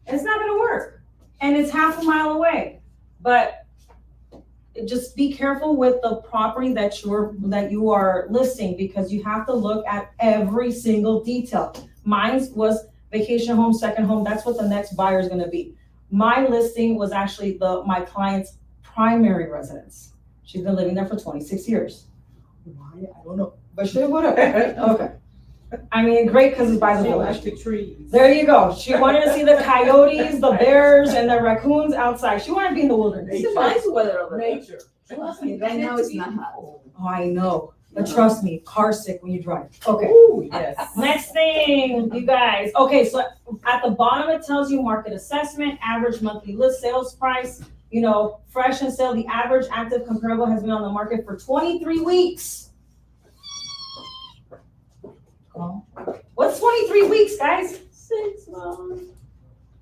it's not gonna work. And it's half a mile away. But just be careful with the property that you are listing, because you have to look at every single detail. Mine was vacation home, second home. That's what the next buyer is gonna be. My listing was actually my client's primary residence. She's been living there for 26 years. Why? I don't know. But she would have. Okay. I mean, great, because it's by the village. The trees. There you go. She wanted to see the coyotes, the bears, and the raccoons outside. She wanted to be in the wilderness. It's nice weather over there. Nature. Trust me, right now it's not hot. Oh, I know. But trust me, car sick when you drive. Okay. Ooh, yes. Next thing, you guys. Okay, so at the bottom it tells you market assessment, average monthly list sales price, fresh and sale. The average active comparable has been on the market for 23 weeks. What's 23 weeks, guys? 6 months.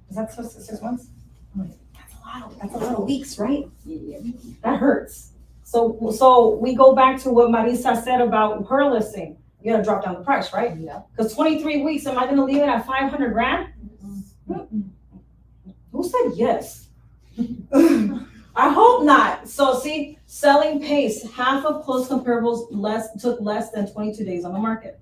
Is that supposed to 6 months? That's a lot of weeks, right? Yeah. That hurts. So we go back to what Marisa said about her listing. You gotta drop down the price, right? Yeah. Because 23 weeks, am I gonna leave it at 500 grand? Mm-hmm. Who said yes? I hope not. So see, selling pace, half of closed comparables took less than 22 days on the market.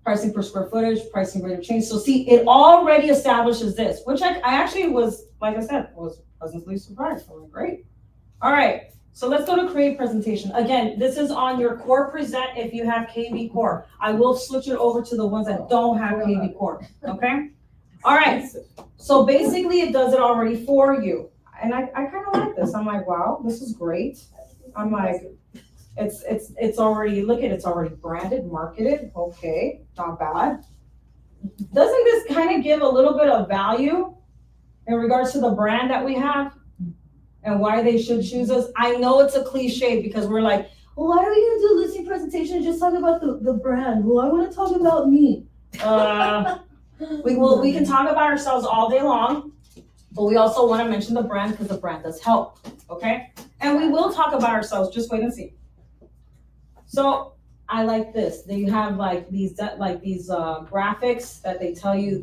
Pricing per square footage, pricing rate of change. So see, it already establishes this, which I actually was, like I said, was pleasantly surprised. I'm like, great. All right, so let's go to create presentation. Again, this is on your core present if you have KV Core. I will switch it over to the ones that don't have KV Core, okay? All right, so basically it does it already for you. And I kind of like this. I'm like, wow, this is great. I'm like, it's already, look at it, it's already branded, marketed. Okay, not bad. Doesn't this kind of give a little bit of value in regards to the brand that we have and why they should choose us? I know it's a cliche because we're like, well, why are we gonna do a listing presentation and just talk about the brand? Well, I want to talk about me. We can talk about ourselves all day long, but we also want to mention the brand because the brand does help. Okay, and we will talk about ourselves. Just wait and see. So I like this. They have like these graphics that they tell you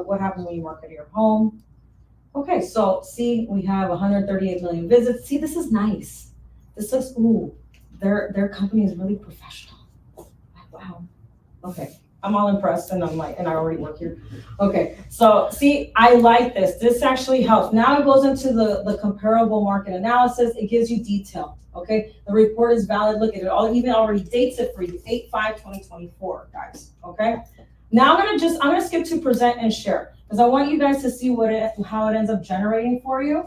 what happens when you market your home. Okay, so see, we have 138 million visits. See, this is nice. This looks, ooh, their company is really professional. Wow. Okay, I'm all impressed, and and I already work here. Okay, so see, I like this. This actually helps. Now it goes into the comparable market analysis. It gives you detail. Okay, the report is valid. Look at it. Even already dates it for you. 8/5/2024, guys. Okay. Now I'm gonna skip to present and share because I want you guys to see how it ends up generating for you.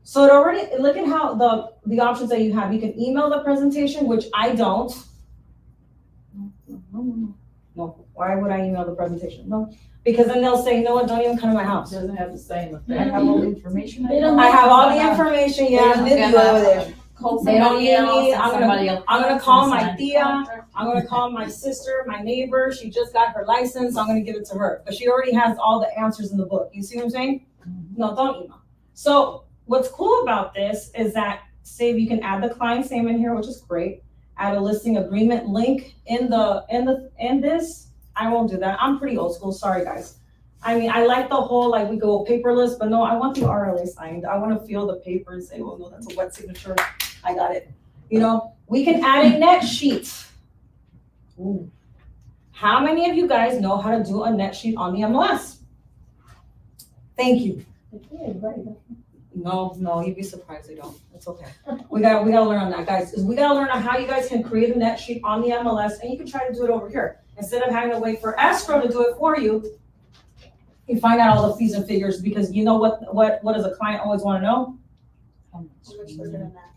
So it already, look at how the options that you have. You can email the presentation, which I don't. No. Why would I email the presentation? No, because then they'll say, you know what? Don't even come to my house. Doesn't have the same I effect. have all the information. I have all the information. They don't Yeah. need you over there. Call They don't somebody need else, me. and I'm somebody else. I'm gonna call my and tia. I'm gonna call my sister, my neighbor. She just got her license. I'm gonna give it to her, but she already has all the answers in the book. You see what I'm saying? No, don't email. So what's cool about this is that, say, you can add the client's name in here, which is great. Add a listing agreement link in this. I won't do that. I'm pretty old school. Sorry, guys. I mean, I like the whole, like, we go paperless, but no, I want the RLA signed. I want to feel the paper and say, oh, no, that's a wet signature. I got it. You know, we can add a net sheet. Ooh. How many of you guys know how to do a net sheet on the MLS? Thank you. No, you'd be surprised they don't. It's okay. We gotta learn on that, guys. We gotta learn on how you guys can create a net sheet on the MLS, and you can try to do it over here. Instead of having to wait for escrow to do it for you, you find out all the fees and figures, because you know what does a client always want to know?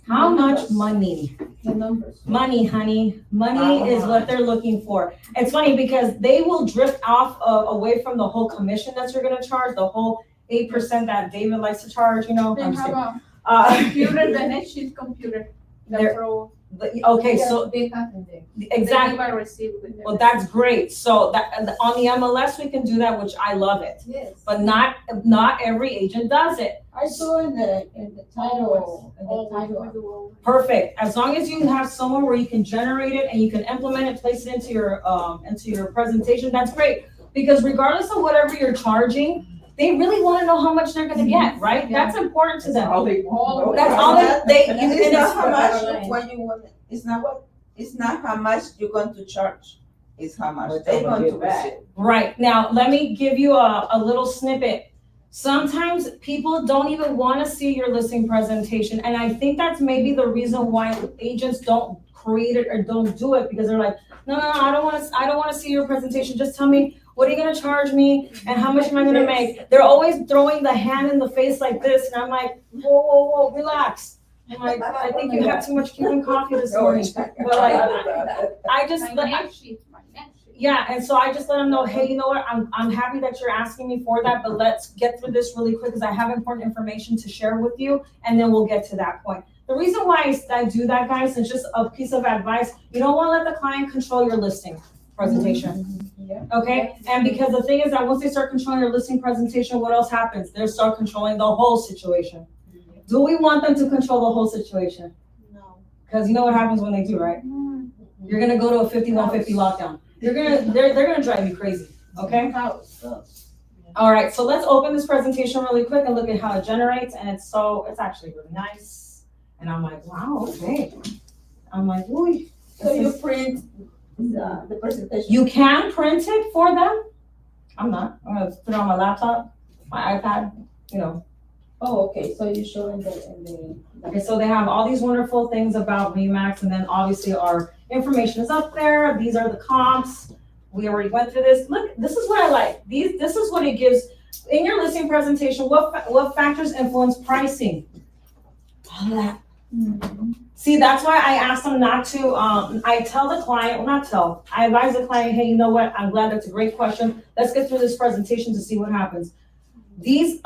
How much money? The numbers. Money, honey. Money is what they're looking for. It's funny because they will drift off away from the whole commission that you're gonna charge, the whole 8% that David likes to charge, you know. They I'm have saying. a computer, the next sheet computer. They're- Okay, so They have in there. exactly. They give a receipt with them. Well, that's great. So that on the MLS we can do that, which I love it. Yes. But not every agent does it. I saw in the title, We do all. Perfect. As long as you have somewhere where you can generate it and you can implement it, place it into your presentation, that's great. Because regardless of whatever you're charging, they really want to know how much they're going to get, right? That's important to them. All they want. That's all they And and it's not it's- how much when you want. It's not how much you're going to charge. It's how much What they're they're gonna going to give back. receive. Right. Now, let me give you a little snippet. Sometimes people don't even want to see your listing presentation. And I think that's maybe the reason why agents don't create it or don't do it, because they're like, no, I don't want to see your presentation. Just tell me, what are you going to charge me and how much am I going to make? They're always throwing the hand in the face like this. And I'm like, whoa, relax. I'm like, I think you had too much Cuban coffee this morning. But like, I just, My next sheet, my next sheet. yeah, and so I just let them know, hey, you know what, I'm happy that you're asking me for that, but let's get through this really quick because I have important information to share with you, and then we'll get to that point. The reason why I do that, guys, is just a piece of advice. You don't want to let the client control your listing presentation, Yeah. okay? And because the thing is that once they start controlling your listing presentation, what else happens? They start controlling the whole situation. Do we want them to control the whole situation? No. Because you know what happens when they do, right? You're gonna go to a 5150 lockdown. They're gonna drive you crazy, okay? All right, so let's open this presentation really quick and look at how it generates, and it's actually really nice. And I'm like, wow, okay. I'm like, ooh. So you print the presentation. You can print it for them. I'm gonna put it on my laptop, my iPad, you know. Oh, okay, so you show in the. Okay, so they have all these wonderful things about RE/MAX, and then obviously our information is up there. These are the comps. We already went through this. Look, this is what I like. This is what it gives in your listing presentation. What factors influence pricing? All of that. See, that's why I asked them not to. I tell the client, I advise the client, hey, you know what? I'm glad that's a great question. Let's get through this presentation to see what happens. These,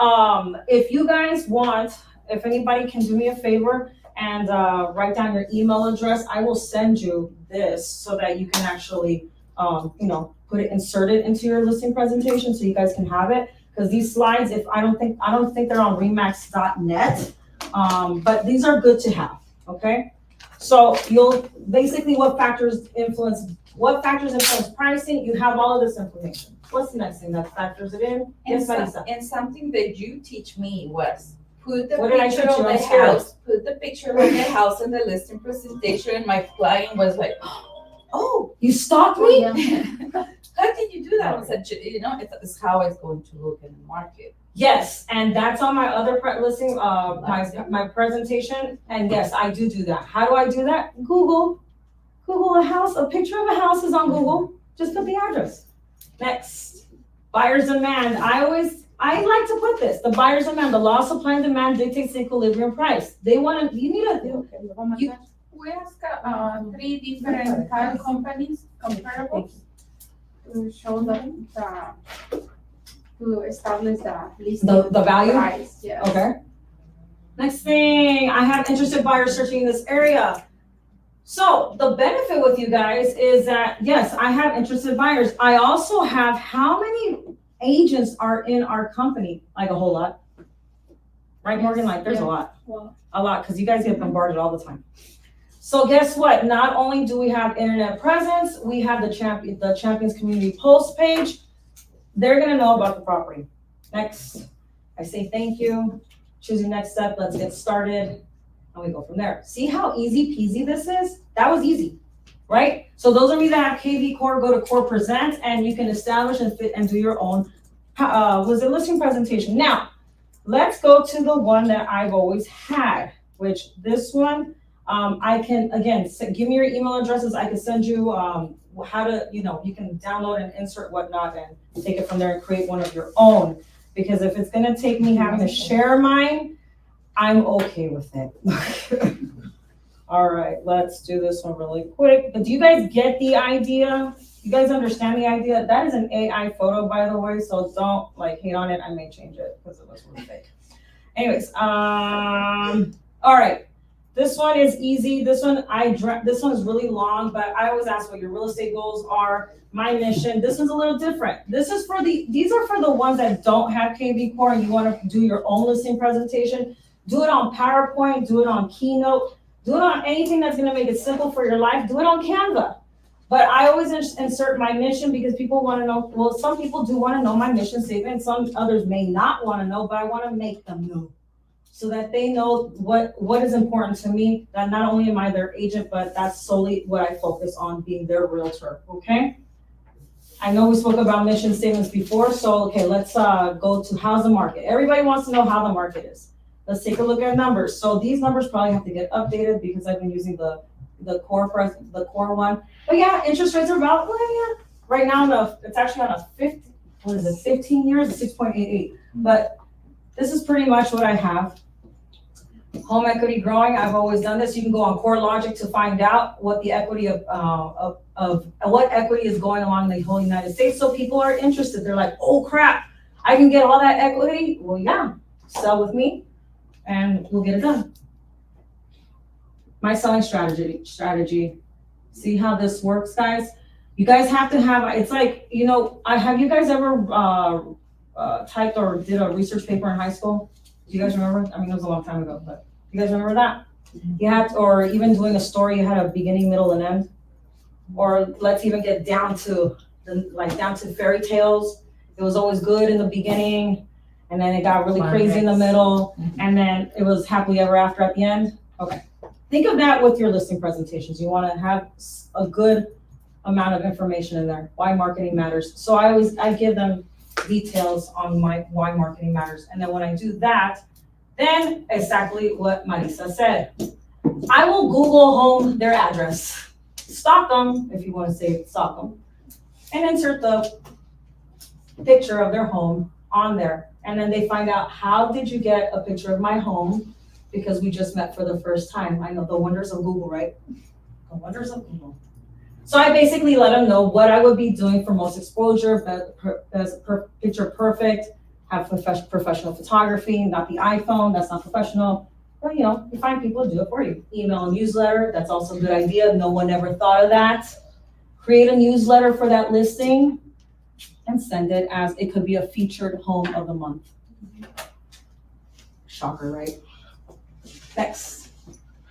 if you guys want, if anybody can do me a favor and write down your email address, I will send you this so that you can actually, insert it into your listing presentation so you guys can have it. Because these slides, I don't think they're on remax.net, but these are good to have. Okay, So you'll, basically what factors influence pricing, you have all of this information. What's the next thing that factors it in? Yes, Marisa? And something that you teach me was put the What did I picture teach of you? the I'm scared. house, put the picture of the house in the listing presentation, and my client was like, oh, You stalked me? how can you do that? I said, it's how it's going to look in the market. Yes, and that's on my other listing, my presentation, and yes, I do that. How do I do that? Google a picture of a house is on Google, just put the address. Next, buyer's demand. I like to put this, the buyer's demand, the law of supply and demand dictates the equilibrium price. We ask three different car companies comparables to show to establish the listing the value. price, yes. Okay. Next thing, I have interested buyers searching in this area. So the benefit with you guys is that, yes, I have interested buyers. I also have how many agents are in our company? Like a whole lot. Right, Morgan? Like there's a lot. Well, A lot, because you guys get bombarded all the time. So guess what? Not only do we have internet presence, we have the Champions Community Post page. They're gonna know about the property. Next, I say thank you. Choose your next step. Let's get started. And we go from there. See how easy peasy this is? That was easy, right? So those of you that have KV Core, go to Core Present, and you can establish and fit and do your own listing presentation. Now, let's go to the one that I've always had, which this one, I can, again, give me your email addresses. I can send you how to, you can download and insert whatnot and take it from there and create one of your own. Because if it's gonna take me having to share mine, I'm okay with it. All right, let's do this one really quick. But do you guys get the idea? You guys understand the idea? That is an AI photo, by the way, so don't hate on it. I may change it because it was really fake. Anyways, all right. This one is easy. This one is really long, but I always ask what your real estate goals are. My mission. This one's a little different. These are for the ones that don't have KV Core and you want to do your own listing presentation. Do it on PowerPoint, do it on Keynote, do it on anything that's going to make it simple for your life. Do it on Canva. But I always insert my mission because people want to know, well, some people do want to know my mission statement. Some others may not want to know, but I want to make them know so that they know what is important to me, that not only am I their agent, but that's solely what I focus on, being their realtor, okay? I know we spoke about mission statements before, so okay, let's go to how's the market. Everybody wants to know how the market is. Let's take a look at numbers. So these numbers probably have to get updated because I've been using the core one. But yeah, interest rates are about, right now it's actually on a 15 years, 6.88. But this is pretty much what I have. Home equity growing, I've always done this. You can go on CoreLogic to find out what the equity of what equity is going along the whole United States. So people are interested. They're like, oh crap, I can get all that equity. Well, yeah, sell with me and we'll get it done. My selling strategy. See how this works, guys? You guys have to have, it's like, have you guys ever typed or did a research paper in high school? Do you guys remember? I mean, it was a long time ago, but you guys remember that? You had, or even doing a story, you had a beginning, middle, and end. Or let's even get down to fairy tales. It was always good in the beginning, and then it got really crazy in the middle, and then it was happily ever after at the end. Okay. Think of that with your listing presentations. You want to have a good amount of information in there. Why marketing matters. So I give them details on why marketing matters. And then when I do that, then exactly what Marisa said. I will Google home their address, stalk them, if you want to say stalk them, and insert the picture of their home on there. And then they find out, how did you get a picture of my home? Because we just met for the first time. I know the wonders of Google, right? The wonders of Google. So I basically let them know what I would be doing for most exposure, picture perfect, have professional photography, not the iPhone, that's not professional. But you find people to do it for you. Email and newsletter, that's also a good idea. No one ever thought of that. Create a newsletter for that listing and send it as, it could be a featured home of the month. Shocker, right? Next,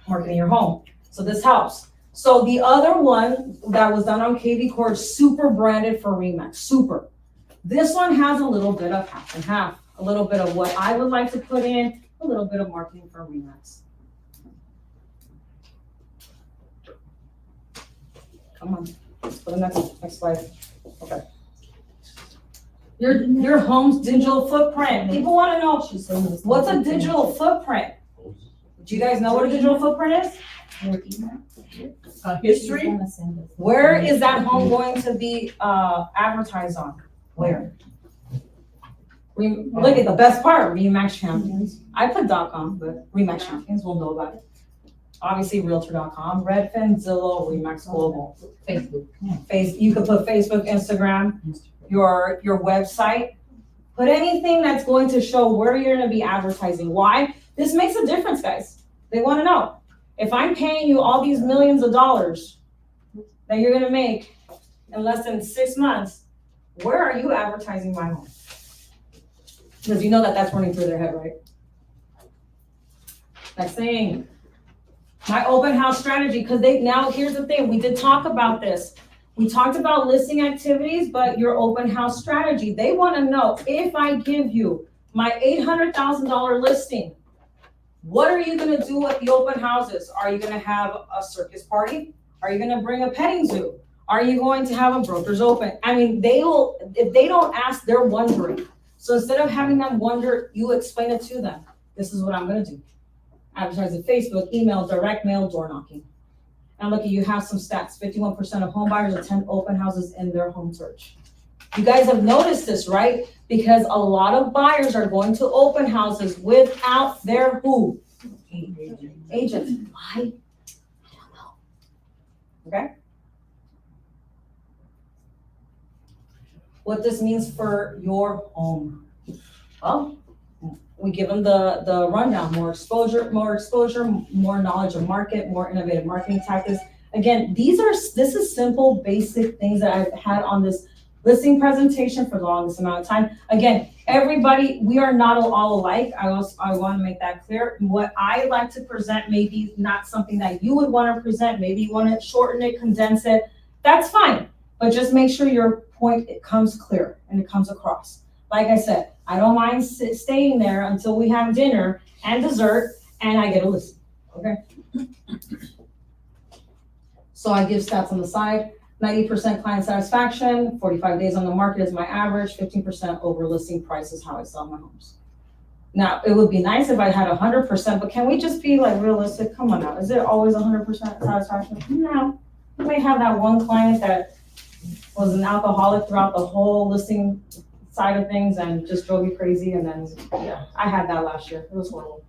marketing your home. So this helps. So the other one that was done on KV Core is super branded for Remax, super. This one has a little bit of half and half, a little bit of what I would like to put in, a little bit of marketing for Remax. Come on, let's go to the next slide. Okay. Your home's digital footprint. People want to know, what's a digital footprint? Do you guys know what a digital footprint is? History? Where is that home going to be advertised on? Where? Look at the best part, Remax Champions. I put .com, but Remax Champions will know about it. Obviously, Realtor.com, Redfin, Zillow, Remax Global. Facebook. You could put Facebook, Instagram, your website. Put anything that's going to show where you're gonna be advertising. Why? This makes a difference, guys. They wanna know. If I'm paying you all these millions of dollars that you're gonna make in less than 6 months, where are you advertising my home? Because you know that that's running through their head, right? Next thing, my open house strategy, because now here's the thing, we did talk about this. We talked about listing activities, but your open house strategy, they want to know, if I give you my $800,000 listing, what are you going to do at the open houses? Are you going to have a circus party? Are you going to bring a petting zoo? Are you going to have a broker's open? I mean, if they don't ask, they're wondering. So instead of having them wonder, you explain it to them. This is what I'm going to do. Advertise on Facebook, email, direct mail, door knocking. And look, you have some stats. 51% of home buyers attend open houses in their home search. You guys have noticed this, right? Because a lot of buyers are going to open houses without their who? Agent. Why? I don't know. Okay? What this means for your home. Well, we give them the rundown, more exposure, more knowledge of market, more innovative marketing tactics. Again, this is simple, basic things that I've had on this listing presentation for the longest amount of time. Again, everybody, we are not all alike. I want to make that clear. What I like to present may be not something that you would want to present. Maybe you want to shorten it, condense it. That's fine. But just make sure your point comes clear and it comes across. Like I said, I don't mind staying there until we have dinner and dessert and I get a listen, okay? So I give stats on the side. 90% client satisfaction, 45 days on the market is my average, 15% over listing price is how I sell my homes. Now, it would be nice if I had 100%, but can we just be like realistic? Come on now, is it always 100% satisfaction? No, you may have that one client that was an alcoholic throughout the whole listing side of things and just drove you crazy, and then, yeah, I had that last year. It was horrible.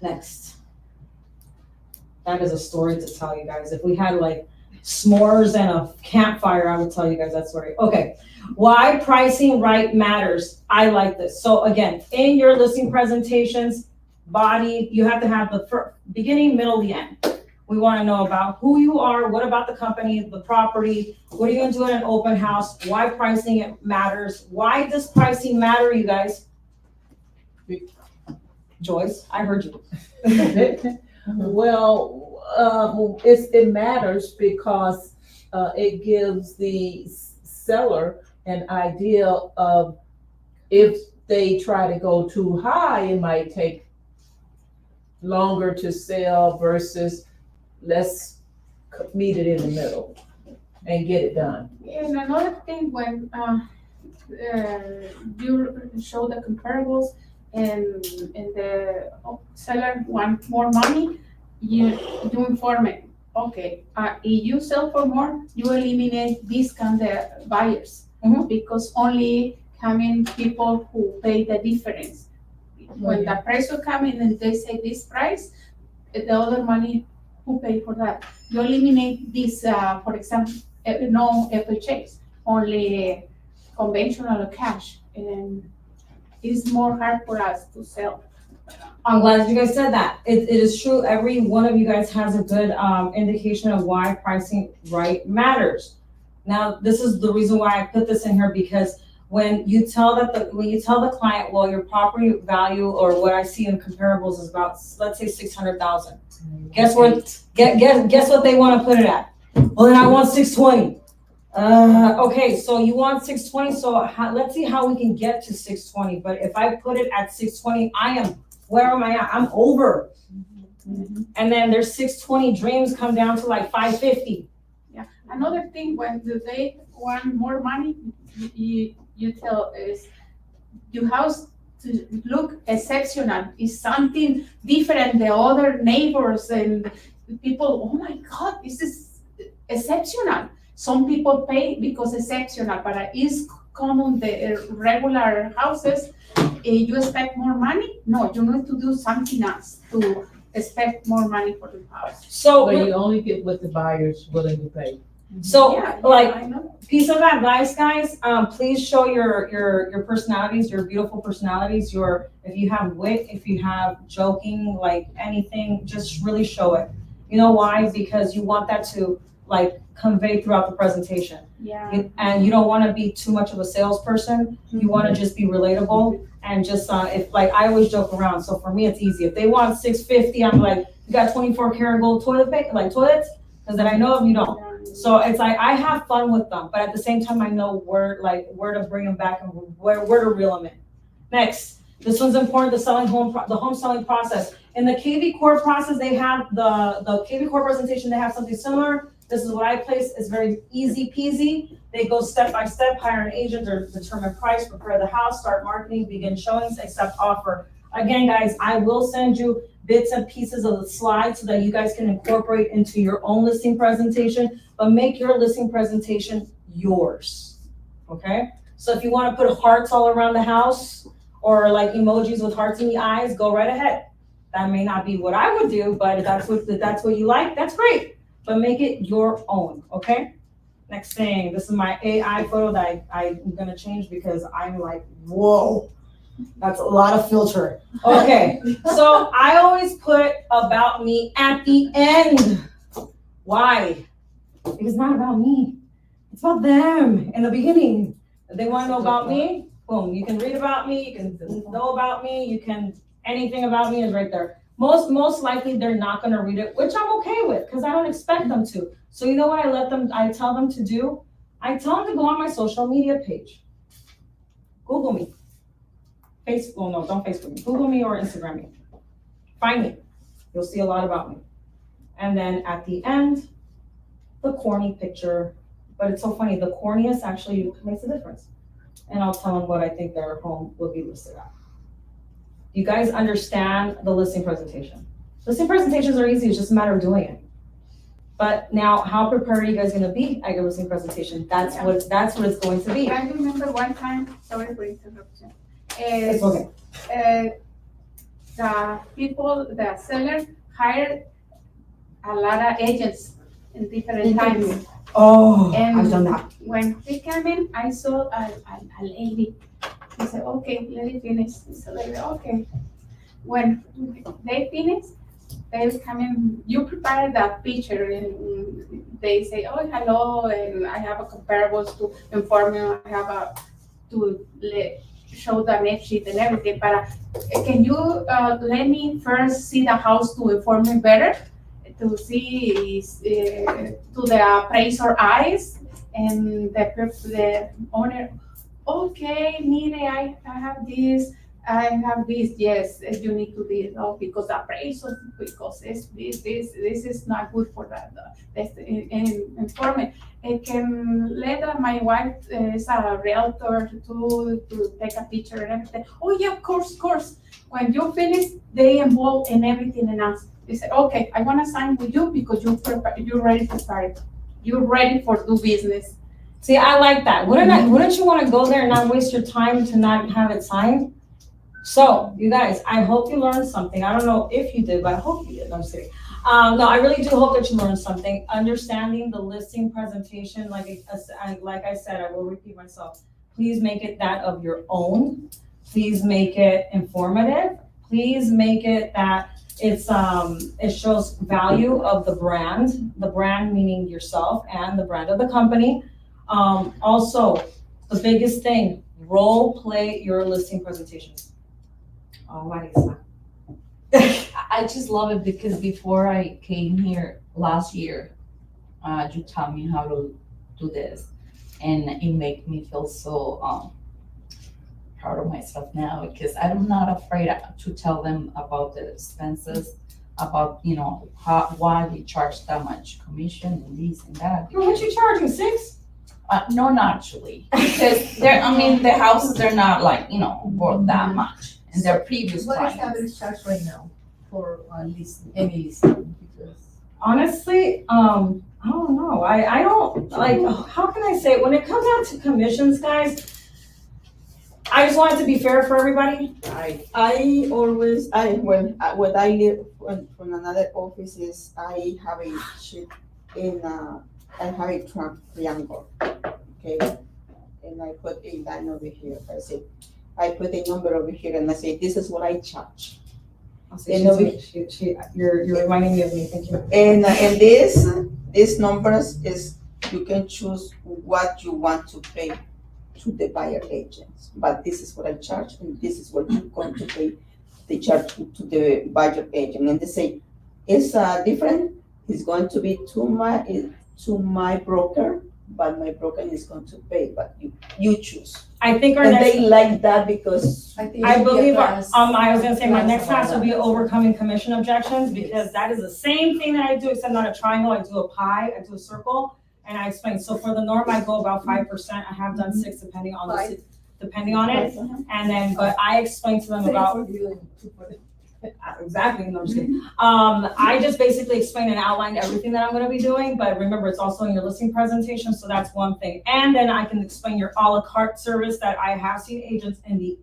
Next. That is a story to tell you guys. If we had like s'mores and a campfire, I would tell you guys that story. Okay, why pricing right matters. I like this. So again, in your listing presentations, body, you have to have the beginning, middle, the end. We want to know about who you are, what about the company, the property, what are you going to do in an open house, why pricing it matters. Why does pricing matter, you guys? Joyce, I heard you. Well, it matters because it gives the seller an idea of if they try to go too high, it might take longer to sell versus let's meet it in the middle and get it done. And another thing, when you show the comparables and the seller want more money, you inform it. Okay, if you sell for more, you eliminate discount the buyers because only coming people who pay the difference. When the price will come in and they say this price, the other money, who pay for that? You eliminate this, for example, no FHAs, only conventional cash, and it's more hard for us to sell. I'm glad you guys said that. It is true. Every one of you guys has a good indication of why pricing right matters. Now, this is the reason why I put this in here, because when you tell the client, well, your property value or what I see in comparables is about, let's say 600,000. Guess what they want to put it at? Well, then I want 620. Okay, so you want 620, so let's see how we can get to 620. But if I put it at 620, where am I at? I'm over. And then their 620 dreams come down to like 550. Yeah, another thing, when they want more money, you tell is your house to look exceptional, is something different the other neighbors and people, oh my God, this is exceptional. Some people pay because exceptional, but it's common the regular houses. You expect more money? No, you need to do something else to expect more money for the house. So But you only get what the buyer's willing to pay. So, like, I know. piece of advice, guys, please show your personalities, your beautiful personalities, if you have wit, if you have joking, like anything, just really show it. You know why? Because you want that to like convey throughout the presentation. Yeah. And you don't want to be too much of a salesperson. You want to just be relatable and just if like I always joke around. So for me, it's easy. If they want 650, I'm like, you got 24 karat gold toilets, because then I know if you don't. So it's like I have fun with them, but at the same time I know where to bring them back and where to reel them in. Next, this one's important: the home selling process. In the KV Core process, they have the KV Core presentation. They have something similar. This is what I place. It's very easy peasy. They go step by step: hire an agent or determine price, prepare the house, start marketing, begin showings, accept offer. Again, guys, I will send you bits and pieces of the slides so that you guys can incorporate into your own listing presentation, but make your listing presentation yours, okay? So if you want to put hearts all around the house or like emojis with hearts in the eyes, go right ahead. That may not be what I would do, but if that's what you like, that's great. But make it your own, okay? Next thing, this is my AI photo that I'm gonna change because I'm like, whoa. That's a lot of filter. Okay, so I always put about me at the end. Why? Because it's not about me. It's about them in the beginning. If they want to know about me, boom, you can read about me, you can know about me, anything about me is right there. Most likely they're not going to read it, which I'm okay with because I don't expect them to. So you know what I tell them to do? I tell them to go on my social media page. Google me. Facebook, no, don't Facebook me. Google me or Instagram me. Find me. You'll see a lot about me. And then at the end, the corny picture. But it's so funny. The corniest actually makes a difference. And I'll tell them what I think their home will be listed at. You guys understand the listing presentation? Listing presentations are easy. It's just a matter of doing it. But now, how prepared are you guys going to be at your listing presentation? That's what it's going to be. I remember one time, sorry for interruption. It's okay. The seller hired a lot of agents in different times. Oh, And I've done that. when he came in, I saw a lady. He said, okay, let it finish. So they said, okay. When they finish, they come in, you prepare that picture and they say, oh, hello, and I have a comparables to inform you, I have show the net sheet and everything, but can you let me first see the house to inform me better, to see to the appraiser eyes and the owner, okay, Mire, I have this, yes, you need to do it, oh, because the appraisal, because this is not good for that, informant. I can let my wife is a realtor to take a picture and everything. Oh yeah, of course. When you finish, they involve in everything and us. They say, okay, I want to sign with you because you're ready to start. You're ready for do business. See, I like that. Wouldn't you want to go there and not waste your time to not have it signed? So, you guys, I hope you learned something. I don't know if you did, but I hope you did. No, I'm just kidding. No, I really do hope that you learned something. Understanding the listing presentation, like I said, I will repeat myself. Please make it that of your own. Please make it informative. Please make it that it shows value of the brand meaning yourself and the brand of the company. Also, the biggest thing, role play your listing presentation. Oh, Marisa. I just love it because before I came here last year, you taught me how to do this, and it made me feel so proud of myself now because I'm not afraid to tell them about the expenses, about why we charge that much commission and this and that. What you charging, 6? No, not actually, because the houses they're not worth that much, and they're previous What is the clients. average charge right now for leasing, any leasing? Because Honestly, I don't know. I don't like. How can I say it? When it comes down to commissions, guys, I just want it to be fair for everybody. I always, when I live from another offices, I have a sheet I have a triangle, okay? And I put a line over here. I put a number over here and I say, this is what I charge. You're reminding me of me. Thank you. And these numbers is, you can choose what you want to pay to the buyer agents. But this is what I charge and this is what you're going to pay the charge to the buyer agent. And they say, it's different. It's going to be to my broker, but my broker is going to pay, but you choose. I think our And next. they like that because I believe I was gonna say my next class will be overcoming commission objections because that is the same thing that I do, except not a triangle. I do a pie, I do a circle, and I explain. So for the norm, I go about 5%. I have done 6 depending on it, and then but I explain to them about. Exactly, no, I'm just kidding. I just basically explained and outlined everything that I'm gonna be doing, but remember, it's also in your listing presentation, so that's one thing. And then I can explain your a la carte service that I have seen agents in the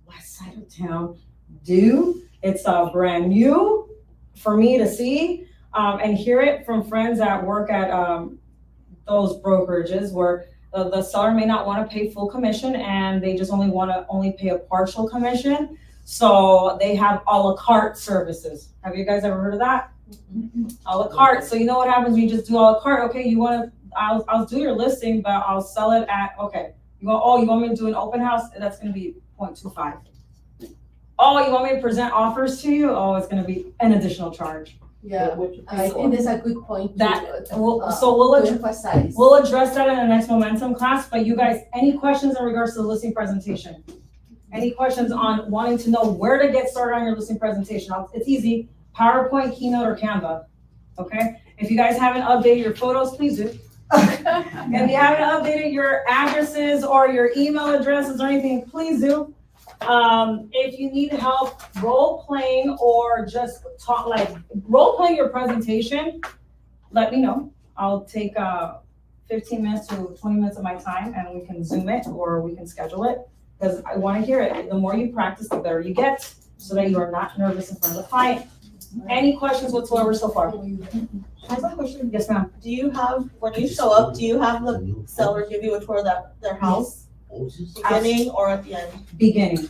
west side of town do. It's brand new for me to see, and hear it from friends that work at, those brokerages where the seller may not wanna pay full commission and they just only pay a partial commission. So they have a la carte services. Have you guys ever heard of that? A la carte. So you know what happens when you just do a la carte? Okay, I'll do your listing, but I'll sell it at, okay. You want me to do an open house? That's gonna be 0.25. Oh, you want me to present offers to you? Oh, it's gonna be an additional charge. Yeah, I think that's a good point We'll emphasize. We'll address that in the next momentum class, but you guys, any questions in regards to the listing presentation? Any questions on wanting to know where to get started on your listing presentation? It's easy, PowerPoint, Keynote, or Canva, okay? If you guys haven't updated your photos, please do. If you haven't updated your addresses or your email addresses or anything, please do. If you need help role playing or just role playing your presentation, let me know. I'll take 15 minutes to 20 minutes of my time and we can Zoom it or we can schedule it. Because I want to hear it. The more you practice, the better you get, so that you are not nervous in front of the client. Any questions whatsoever so far? I have a question. Yes, ma'am. Do you have, when you show up, do you have the seller give you a tour of their house? Beginning or at the end? Beginning.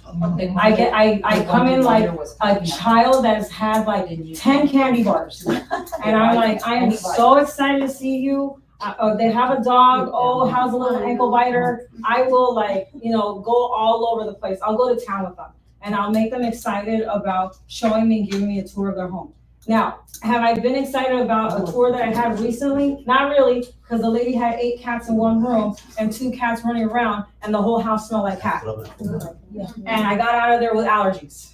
I come in like a child that has had like 10 candy bars. And I'm like, I am so excited to see you. They have a dog. Oh, how's a little ankle biter? I will go all over the place. I'll go to town with them and I'll make them excited about showing me and giving me a tour of their home. Now, have I been excited about a tour that I had recently? Not really, because the lady had 8 cats in one room and 2 cats running around and the whole house smelled like cat. And I got out of there with allergies.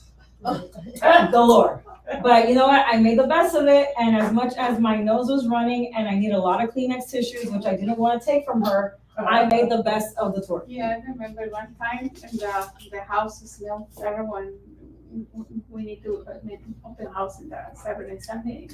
Galore. But you know what? I made the best of it. And as much as my nose was running and I need a lot of Kleenex tissues, which I didn't want to take from her, I made the best of the tour. Yeah, I remember one time the house smelled terrible and we need to open house in the Saturday and Sunday.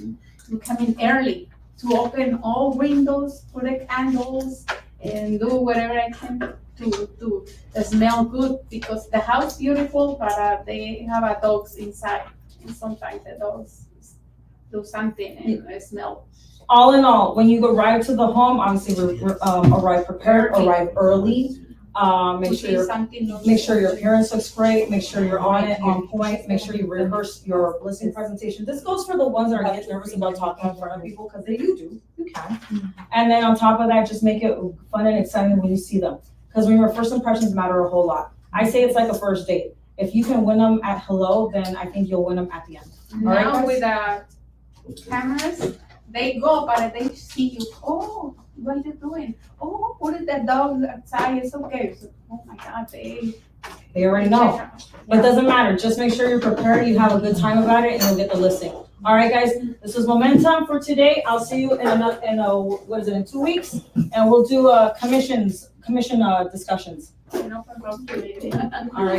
We come in early to open all windows, put the candles and do whatever I can to smell good because the house beautiful, but they have dogs inside. And sometimes the dogs do something and they smell. All in all, when you arrive to the home, obviously arrive prepared, arrive early. Make sure your appearance looks great. Make sure you're on point. Make sure you rehearse your listing presentation. This goes for the ones that are getting nervous about talking in front of people because you can. And then on top of that, just make it fun and exciting when you see them. Because when your first impressions matter a whole lot. I say it's like a first date. If you can win them at hello, then I think you'll win them at the end. right, Now guys? with the cameras, they go, but they see you, oh, what are you doing? Oh, put it that dog outside, it's okay. So, oh my God, They already know. But it doesn't matter. Just make sure you're prepared, you have a good time about it, and you'll get the listing. All right, guys, this was Momentum for today. I'll see you in 2 weeks? And we'll do commission discussions. No problem. All right.